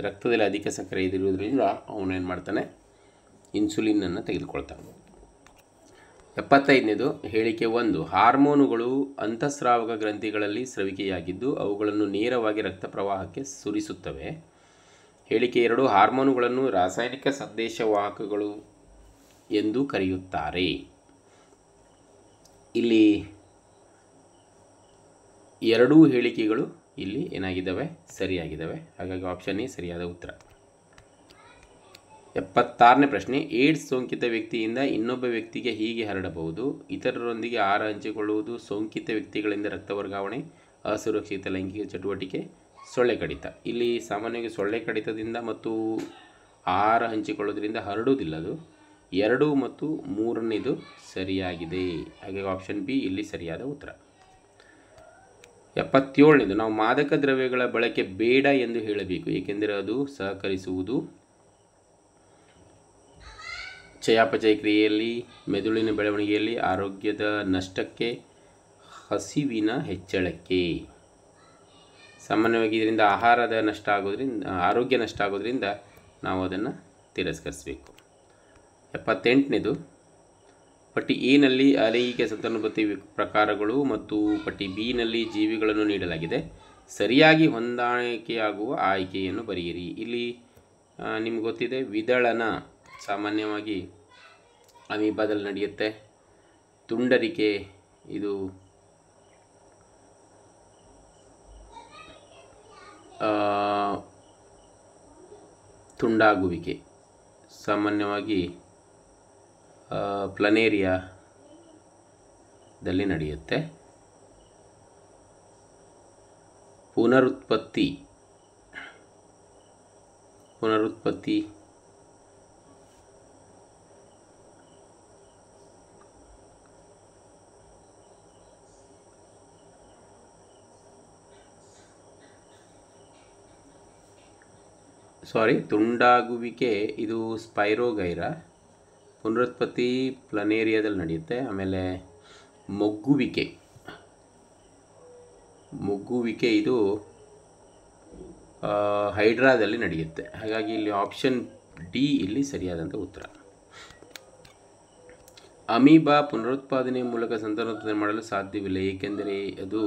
ರಕ್ತದಲ್ಲಿ ಅಧಿಕ ಸಕ್ಕರೆ ಇದಿರುವುದರಿಂದ ಅವನೇನು ಮಾಡ್ತಾನೆ, ಇನ್ಸುಲಿನನ್ನು ತೆಗೆದುಕೊಳ್ತಾನೆ. 75ನೇದು ಹೇಳಿಕೆ 1. ಹಾರ್ಮೋನುಗಳು ಅಂತಃಸ್ರಾವಕ ಗ್ರಂಥಿಗಳಲ್ಲಿ ಸ್ರವಿಕೆಯಾಗಿದ್ದು ಅವುಗಳನ್ನು ನೇರವಾಗಿ ರಕ್ತ ಪ್ರವಾಹಕ್ಕೆ ಸುರಿಸುತ್ತವೆ. ಹೇಳಿಕೆ 2. ಹಾರ್ಮೋನುಗಳನ್ನು ರಾಸಾಯನಿಕ ಸಂದೇಶವಾಹಕಗಳು ಎಂದು ಕರೆಯುತ್ತಾರೆ. ಇಲ್ಲಿ ಎರಡೂ ಹೇಳಿಕೆಗಳು ಇಲ್ಲಿ ಏನಾಗಿದ್ದಾವೆ, ಸರಿಯಾಗಿದ್ದಾವೆ. ಹಾಗಾಗಿ ಆಪ್ಷನ್ ಎ ಸರಿಯಾದ ಉತ್ತರ. 76ನೇ ಪ್ರಶ್ನೆ. ಏಡ್ಸ್ ಸೋಂಕಿತ ವ್ಯಕ್ತಿಯಿಂದ ಇನ್ನೊಬ್ಬ ವ್ಯಕ್ತಿಗೆ ಹೀಗೆ ಹರಡಬಹುದು. ಇತರರೊಂದಿಗೆ ಆಹಾರ ಹಂಚಿಕೊಳ್ಳುವುದು, ಸೋಂಕಿತ ವ್ಯಕ್ತಿಗಳಿಂದ ರಕ್ತ ವರ್ಗಾವಣೆ, ಅಸುರಕ್ಷಿತ ಲೈಂಗಿಕ ಚಟುವಟಿಕೆ, ಸೊಳ್ಳೆ ಕಡಿತ. ಇಲ್ಲಿ ಸಾಮಾನ್ಯವಾಗಿ ಸೊಳ್ಳೆ ಕಡಿತದಿಂದ ಮತ್ತು ಆಹಾರ ಹಂಚಿಕೊಳ್ಳೋದ್ರಿಂದ ಹರಡುವುದಿಲ್ಲ. ಅದು 2 ಮತ್ತು 3ನೇದು ಸರಿಯಾಗಿದೆ. ಹಾಗಾಗಿ ಆಪ್ಷನ್ ಬಿ ಇಲ್ಲಿ ಸರಿಯಾದ ಉತ್ತರ. 77ನೇದು. ನಾವು ಮಾದಕ ದ್ರವ್ಯಗಳ ಬಳಕೆ ಬೇಡ ಎಂದು ಹೇಳಬೇಕು, ಏಕೆಂದರೆ ಅದು ಸಹಕರಿಸುವುದು ಚಯಾಪಚಯ ಕ್ರಿಯೆಯಲ್ಲಿ, ಮೆದುಳಿನ ಬೆಳವಣಿಗೆಯಲ್ಲಿ, ಆರೋಗ್ಯದ ನಷ್ಟಕ್ಕೆ, ಹಸಿವಿನ ಹೆಚ್ಚಳಕ್ಕೆ. ಸಾಮಾನ್ಯವಾಗಿ ಇದರಿಂದ ಆರೋಗ್ಯ ನಷ್ಟ ಆಗೋದ್ರಿಂದ ನಾವು ಅದನ್ನು ತಿರಸ್ಕರಿಸಬೇಕು. 78ನೇದು. ಪಟ್ಟಿ ಎ ನಲ್ಲಿ ಅಲೈಂಗಿಕ ಸಂತಾನೋತ್ಪತ್ತಿ ಪ್ರಕಾರಗಳು ಮತ್ತು ಪಟ್ಟಿ ಬಿ ನಲ್ಲಿ ಜೀವಿಗಳನ್ನು ನೀಡಲಾಗಿದೆ. ಸರಿಯಾಗಿ ಹೊಂದಾಣಿಕೆಯಾಗುವ ಆಯ್ಕೆಯನ್ನು ಬರೆಯಿರಿ. ಇಲ್ಲಿ ನಿಮ್ಗೆ ಗೊತ್ತಿದೆ, ವಿದಳನ ಸಾಮಾನ್ಯವಾಗಿ ಅಮೀಬಾದಲ್ಲಿ ನಡೆಯುತ್ತೆ. ತುಂಡರಿಕೆ ಇದು ತುಂಡಾಗುವಿಕೆ ಸಾಮಾನ್ಯವಾಗಿ ಪ್ಲನೇರಿಯಾದಲ್ಲಿ ನಡೆಯುತ್ತೆ. ಪುನರುತ್ಪತ್ತಿ ತುಂಡಾಗುವಿಕೆ ಇದು ಸ್ಪೈರೋಗೈರಾ. ಪುನರುತ್ಪತ್ತಿ ಪ್ಲನೇರಿಯಾದಲ್ಲಿ ನಡೆಯುತ್ತೆ. ಆಮೇಲೆ ಮೊಗ್ಗುವಿಕೆ ಇದು ಹೈಡ್ರಾದಲ್ಲಿ ನಡೆಯುತ್ತೆ. ಹಾಗಾಗಿ ಇಲ್ಲಿ ಆಪ್ಷನ್ ಡಿ ಇಲ್ಲಿ ಸರಿಯಾದಂಥ ಉತ್ತರ. ಅಮೀಬಾ ಪುನರುತ್ಪಾದನೆಯ ಮೂಲಕ ಸಂತಾನೋತ್ಪತ್ತಿ ಮಾಡಲು ಸಾಧ್ಯವಿಲ್ಲ, ಏಕೆಂದರೆ ಅದು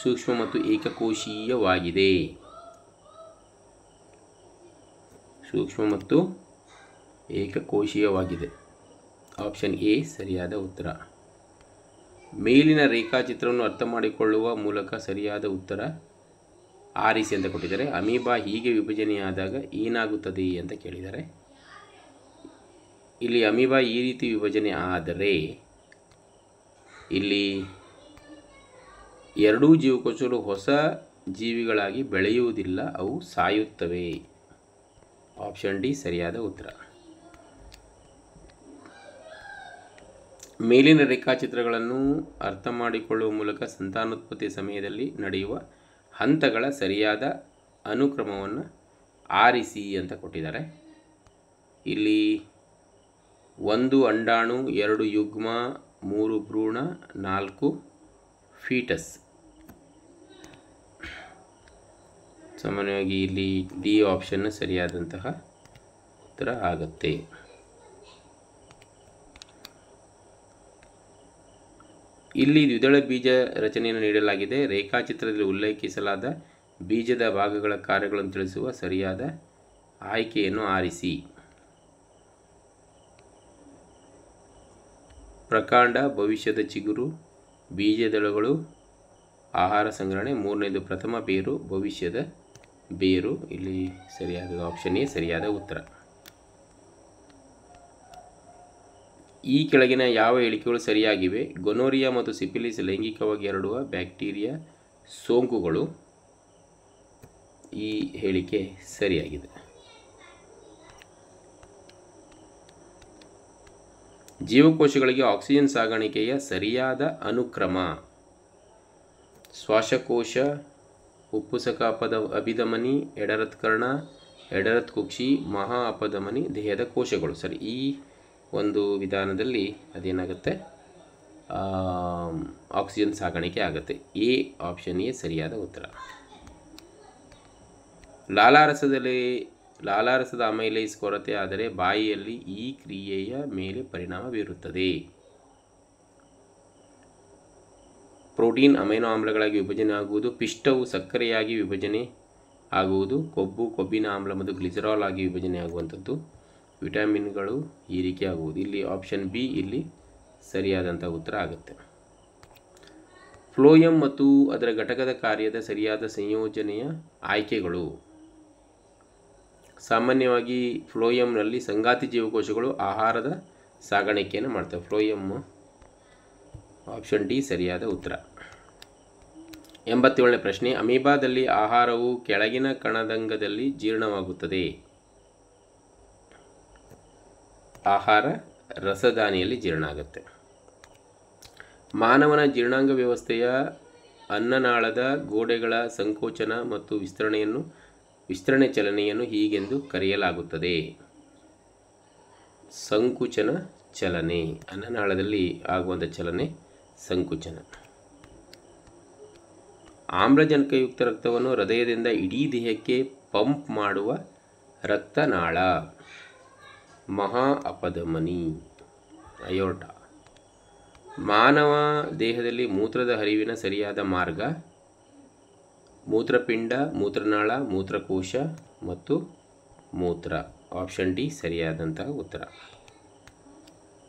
ಸೂಕ್ಷ್ಮ ಮತ್ತು ಏಕಕೋಶೀಯವಾಗಿದೆ. ಆಪ್ಷನ್ ಎ ಸರಿಯಾದ ಉತ್ತರ. ಮೇಲಿನ ರೇಖಾಚಿತ್ರವನ್ನು ಅರ್ಥ ಮಾಡಿಕೊಳ್ಳುವ ಮೂಲಕ ಸರಿಯಾದ ಉತ್ತರ ಆರಿಸಿ ಅಂತ ಕೊಟ್ಟಿದ್ದಾರೆ. ಅಮೀಬಾ ಹೀಗೆ ವಿಭಜನೆಯಾದಾಗ ಏನಾಗುತ್ತದೆ ಅಂತ ಕೇಳಿದ್ದಾರೆ. ಇಲ್ಲಿ ಅಮೀಬಾ ಈ ರೀತಿ ವಿಭಜನೆ ಆದರೆ ಇಲ್ಲಿ ಎರಡೂ ಜೀವಕೋಶಗಳು ಹೊಸ ಜೀವಿಗಳಾಗಿ ಬೆಳೆಯುವುದಿಲ್ಲ, ಅವು ಸಾಯುತ್ತವೆ. ಆಪ್ಷನ್ ಡಿ ಸರಿಯಾದ ಉತ್ತರ. ಮೇಲಿನ ರೇಖಾಚಿತ್ರಗಳನ್ನು ಅರ್ಥ ಮಾಡಿಕೊಳ್ಳುವ ಮೂಲಕ ಸಂತಾನೋತ್ಪತ್ತಿ ಸಮಯದಲ್ಲಿ ನಡೆಯುವ ಹಂತಗಳ ಸರಿಯಾದ ಅನುಕ್ರಮವನ್ನು ಆರಿಸಿ ಅಂತ ಕೊಟ್ಟಿದ್ದಾರೆ. ಇಲ್ಲಿ 1 ಅಂಡಾಣು, 2 ಯುಗ್ಮ, 3 ಭ್ರೂಣ, 4 ಫೀಟಸ್. ಸಾಮಾನ್ಯವಾಗಿ ಇಲ್ಲಿ ಡಿ ಆಪ್ಷನ್ ಸರಿಯಾದಂತಹ ಉತ್ತರ ಆಗುತ್ತೆ. ಇಲ್ಲಿ ದ್ವಿದಳ ಬೀಜ ರಚನೆಯನ್ನು ನೀಡಲಾಗಿದೆ. ರೇಖಾಚಿತ್ರದಲ್ಲಿ ಉಲ್ಲೇಖಿಸಲಾದ ಬೀಜದ ಭಾಗಗಳ ಕಾರ್ಯಗಳನ್ನು ತಿಳಿಸುವ ಸರಿಯಾದ ಆಯ್ಕೆಯನ್ನು ಆರಿಸಿ. ಪ್ರಕಾಂಡ ಭವಿಷ್ಯದ ಚಿಗುರು, ಬೀಜದಳಗಳು ಆಹಾರ ಸಂಗ್ರಹಣೆ, ಮೂರನೇದು ಪ್ರಥಮ ಬೇರು ಭವಿಷ್ಯದ ಬೇರು. ಇಲ್ಲಿ ಸರಿಯಾದ ಆಪ್ಷನ್ ಎ ಸರಿಯಾದ ಉತ್ತರ. ಈ ಕೆಳಗಿನ ಯಾವ ಹೇಳಿಕೆಗಳು ಸರಿಯಾಗಿವೆ? ಗೊನೋರಿಯಾ ಮತ್ತು ಸಿಫಿಲಿಸ್ ಲೈಂಗಿಕವಾಗಿ ಹರಡುವ ಬ್ಯಾಕ್ಟೀರಿಯಾ ಸೋಂಕುಗಳು. ಈ ಹೇಳಿಕೆ ಸರಿಯಾಗಿದೆ. ಜೀವಕೋಶಗಳಿಗೆ ಆಕ್ಸಿಜನ್ ಸಾಗಾಣಿಕೆಯ ಸರಿಯಾದ ಅನುಕ್ರಮ: ಶ್ವಾಸಕೋಶ, ಉಪ್ಪುಸಕ ಅಭಿಧಮನಿ, ಎಡರತ್ಕರ್ಣ, ಎಡರತ್ಕುಕ್ಷಿ, ಮಹಾ ಅಪಧಮನಿ, ದೇಹದ ಕೋಶಗಳು. ಸರಿ, ಈ ಒಂದು ವಿಧಾನದಲ್ಲಿ ಅದೇನಾಗುತ್ತೆ, ಆಕ್ಸಿಜನ್ ಸಾಗಾಣಿಕೆ ಆಗುತ್ತೆ. ಎ ಆಪ್ಷನ್ ಎ ಸರಿಯಾದ ಉತ್ತರ. ಲಾಲಾರಸದ ಅಮೈಲೇಸ್ ಕೊರತೆ ಆದರೆ ಬಾಯಿಯಲ್ಲಿ ಈ ಕ್ರಿಯೆಯ ಮೇಲೆ ಪರಿಣಾಮ ಬೀರುತ್ತದೆ. ಪ್ರೋಟೀನ್ ಅಮೈನೋ ಆಮ್ಲಗಳಾಗಿ ವಿಭಜನೆ ಆಗುವುದು, ಪಿಷ್ಟವು ಸಕ್ಕರೆಯಾಗಿ ವಿಭಜನೆ ಆಗುವುದು, ಕೊಬ್ಬು ಕೊಬ್ಬಿನ ಆಮ್ಲ ಮತ್ತು ಗ್ಲಿಸರಾಲ್ ಆಗಿ ವಿಭಜನೆ ಆಗುವಂಥದ್ದು, ವಿಟಮಿನ್ಗಳು ಹೀರಿಕೆ ಆಗುವುದು. ಇಲ್ಲಿ ಆಪ್ಷನ್ ಬಿ ಇಲ್ಲಿ ಸರಿಯಾದಂಥ ಉತ್ತರ ಆಗುತ್ತೆ. ಫ್ಲೋಯಮ್ ಮತ್ತು ಅದರ ಘಟಕದ ಕಾರ್ಯದ ಸರಿಯಾದ ಸಂಯೋಜನೆಯ ಆಯ್ಕೆಗಳು. ಸಾಮಾನ್ಯವಾಗಿ ಫ್ಲೋಯಮ್ನಲ್ಲಿ ಸಂಗಾತಿ ಜೀವಕೋಶಗಳು ಆಹಾರದ ಸಾಗಾಣಿಕೆಯನ್ನು ಮಾಡ್ತವೆ. ಫ್ಲೋಯಮ್ ಆಪ್ಷನ್ ಡಿ ಸರಿಯಾದ ಉತ್ತರ. 87ನೇ ಪ್ರಶ್ನೆ, ಅಮೀಬಾದಲ್ಲಿ ಆಹಾರವು ಕೆಳಗಿನ ಕಣದಂಗದಲ್ಲಿ ಜೀರ್ಣವಾಗುತ್ತದೆ. ಆಹಾರ ರಸದಾನಿಯಲ್ಲಿ ಜೀರ್ಣ ಆಗುತ್ತೆ. ಮಾನವನ ಜೀರ್ಣಾಂಗ ವ್ಯವಸ್ಥೆಯ ಅನ್ನನಾಳದ ಗೋಡೆಗಳ ಸಂಕೋಚನ ಮತ್ತು ವಿಸ್ತರಣೆ ಚಲನೆಯನ್ನು ಹೀಗೆಂದು ಕರೆಯಲಾಗುತ್ತದೆ. ಸಂಕುಚನ ಚಲನೆ. ಅನ್ನನಾಳದಲ್ಲಿ ಆಗುವಂಥ ಚಲನೆ ಸಂಕುಚನ. ಆಮ್ಲಜನಕಯುಕ್ತ ರಕ್ತವನ್ನು ಹೃದಯದಿಂದ ಇಡೀ ದೇಹಕ್ಕೆ ಪಂಪ್ ಮಾಡುವ ರಕ್ತನಾಳ. ಮಹಾ ಅಪಧಮನಿ, ಅಯೋರ್ಟ. ಮಾನವ ದೇಹದಲ್ಲಿ ಮೂತ್ರದ ಹರಿವಿನ ಸರಿಯಾದ ಮಾರ್ಗ: ಮೂತ್ರಪಿಂಡ, ಮೂತ್ರನಾಳ, ಮೂತ್ರಕೋಶ ಮತ್ತು ಮೂತ್ರ. ಆಪ್ಷನ್ ಡಿ ಸರಿಯಾದಂತಹ ಉತ್ತರ.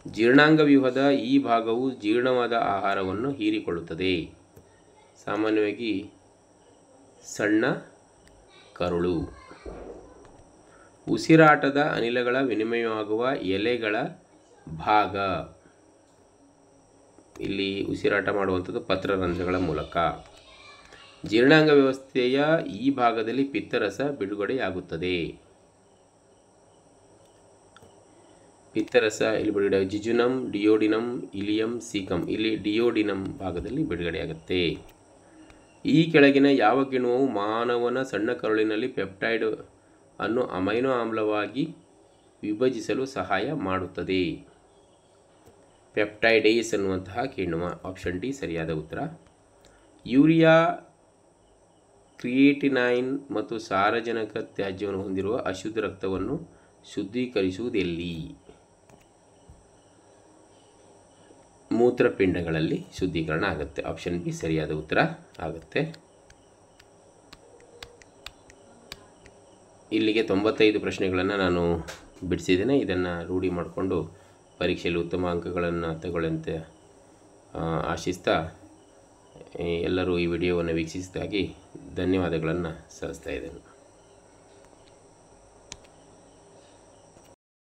ಜೀರ್ಣಾಂಗ ವ್ಯೂಹದ ಈ ಭಾಗವು ಜೀರ್ಣವಾದ ಆಹಾರವನ್ನು ಹೀರಿಕೊಳ್ಳುತ್ತದೆ. ಸಾಮಾನ್ಯವಾಗಿ ಸಣ್ಣ ಕರುಳು. ಉಸಿರಾಟದ ಅನಿಲಗಳ ವಿನಿಮಯವಾಗುವ ಎಲೆಗಳ ಭಾಗ. ಇಲ್ಲಿ ಉಸಿರಾಟ ಮಾಡುವಂಥದ್ದು ಪತ್ರರಂಧ್ರಗಳ ಮೂಲಕ. ಜೀರ್ಣಾಂಗ ವ್ಯವಸ್ಥೆಯ ಈ ಭಾಗದಲ್ಲಿ ಪಿತ್ತರಸ ಬಿಡುಗಡೆಯಾಗುತ್ತದೆ. ಪಿತ್ತರಸ ಇಲ್ಲಿ ಬಿಡುಗಡೆ ಜಿಜುನಮ್, ಡಿಯೋಡಿನಮ್, ಇಲಿಯಮ್, ಸೀಕಮ್. ಇಲ್ಲಿ ಡಿಯೋಡಿನಮ್ ಭಾಗದಲ್ಲಿ ಬಿಡುಗಡೆಯಾಗುತ್ತೆ. ಈ ಕೆಳಗಿನ ಯಾವ ಕಿಣ್ವವು ಮಾನವನ ಸಣ್ಣ ಕರುಳಿನಲ್ಲಿ ಪೆಪ್ಟೈಡ್ ಅನ್ನು ಅಮೈನೋ ಆಮ್ಲವಾಗಿ ವಿಭಜಿಸಲು ಸಹಾಯ ಮಾಡುತ್ತದೆ? ಪೆಪ್ಟೈಡೇಸ್ ಅನ್ನುವಂತಹ ಕಿಣ್ವ. ಆಪ್ಷನ್ ಡಿ ಸರಿಯಾದ ಉತ್ತರ. ಯೂರಿಯಾ, ಕ್ರಿಯೇಟಿನೈನ್ ಮತ್ತು ಸಾರಜನಕ ತ್ಯಾಜ್ಯವನ್ನು ಹೊಂದಿರುವ ಅಶುದ್ಧ ರಕ್ತವನ್ನು ಶುದ್ಧೀಕರಿಸುವುದೆಲ್ಲಿ? ಮೂತ್ರಪಿಂಡಗಳಲ್ಲಿ ಶುದ್ಧೀಕರಣ ಆಗುತ್ತೆ. ಆಪ್ಷನ್ ಬಿ ಸರಿಯಾದ ಉತ್ತರ ಆಗುತ್ತೆ. ಇಲ್ಲಿಗೆ 95 ಪ್ರಶ್ನೆಗಳನ್ನು ನಾನು ಬಿಡಿಸಿದ್ದೇನೆ. ಇದನ್ನು ರೂಢಿ ಮಾಡಿಕೊಂಡು ಪರೀಕ್ಷೆಯಲ್ಲಿ ಉತ್ತಮ ಅಂಕಗಳನ್ನು ತಗೊಳ್ಳುವಂತೆ ಆಶಿಸ್ತಾ ಎಲ್ಲರೂ ಈ ವಿಡಿಯೋವನ್ನು ವೀಕ್ಷಿಸಿದಾಗಿ ಧನ್ಯವಾದಗಳನ್ನು ಸಲ್ಲಿಸ್ತಾ ಇದ್ದೇನೆ.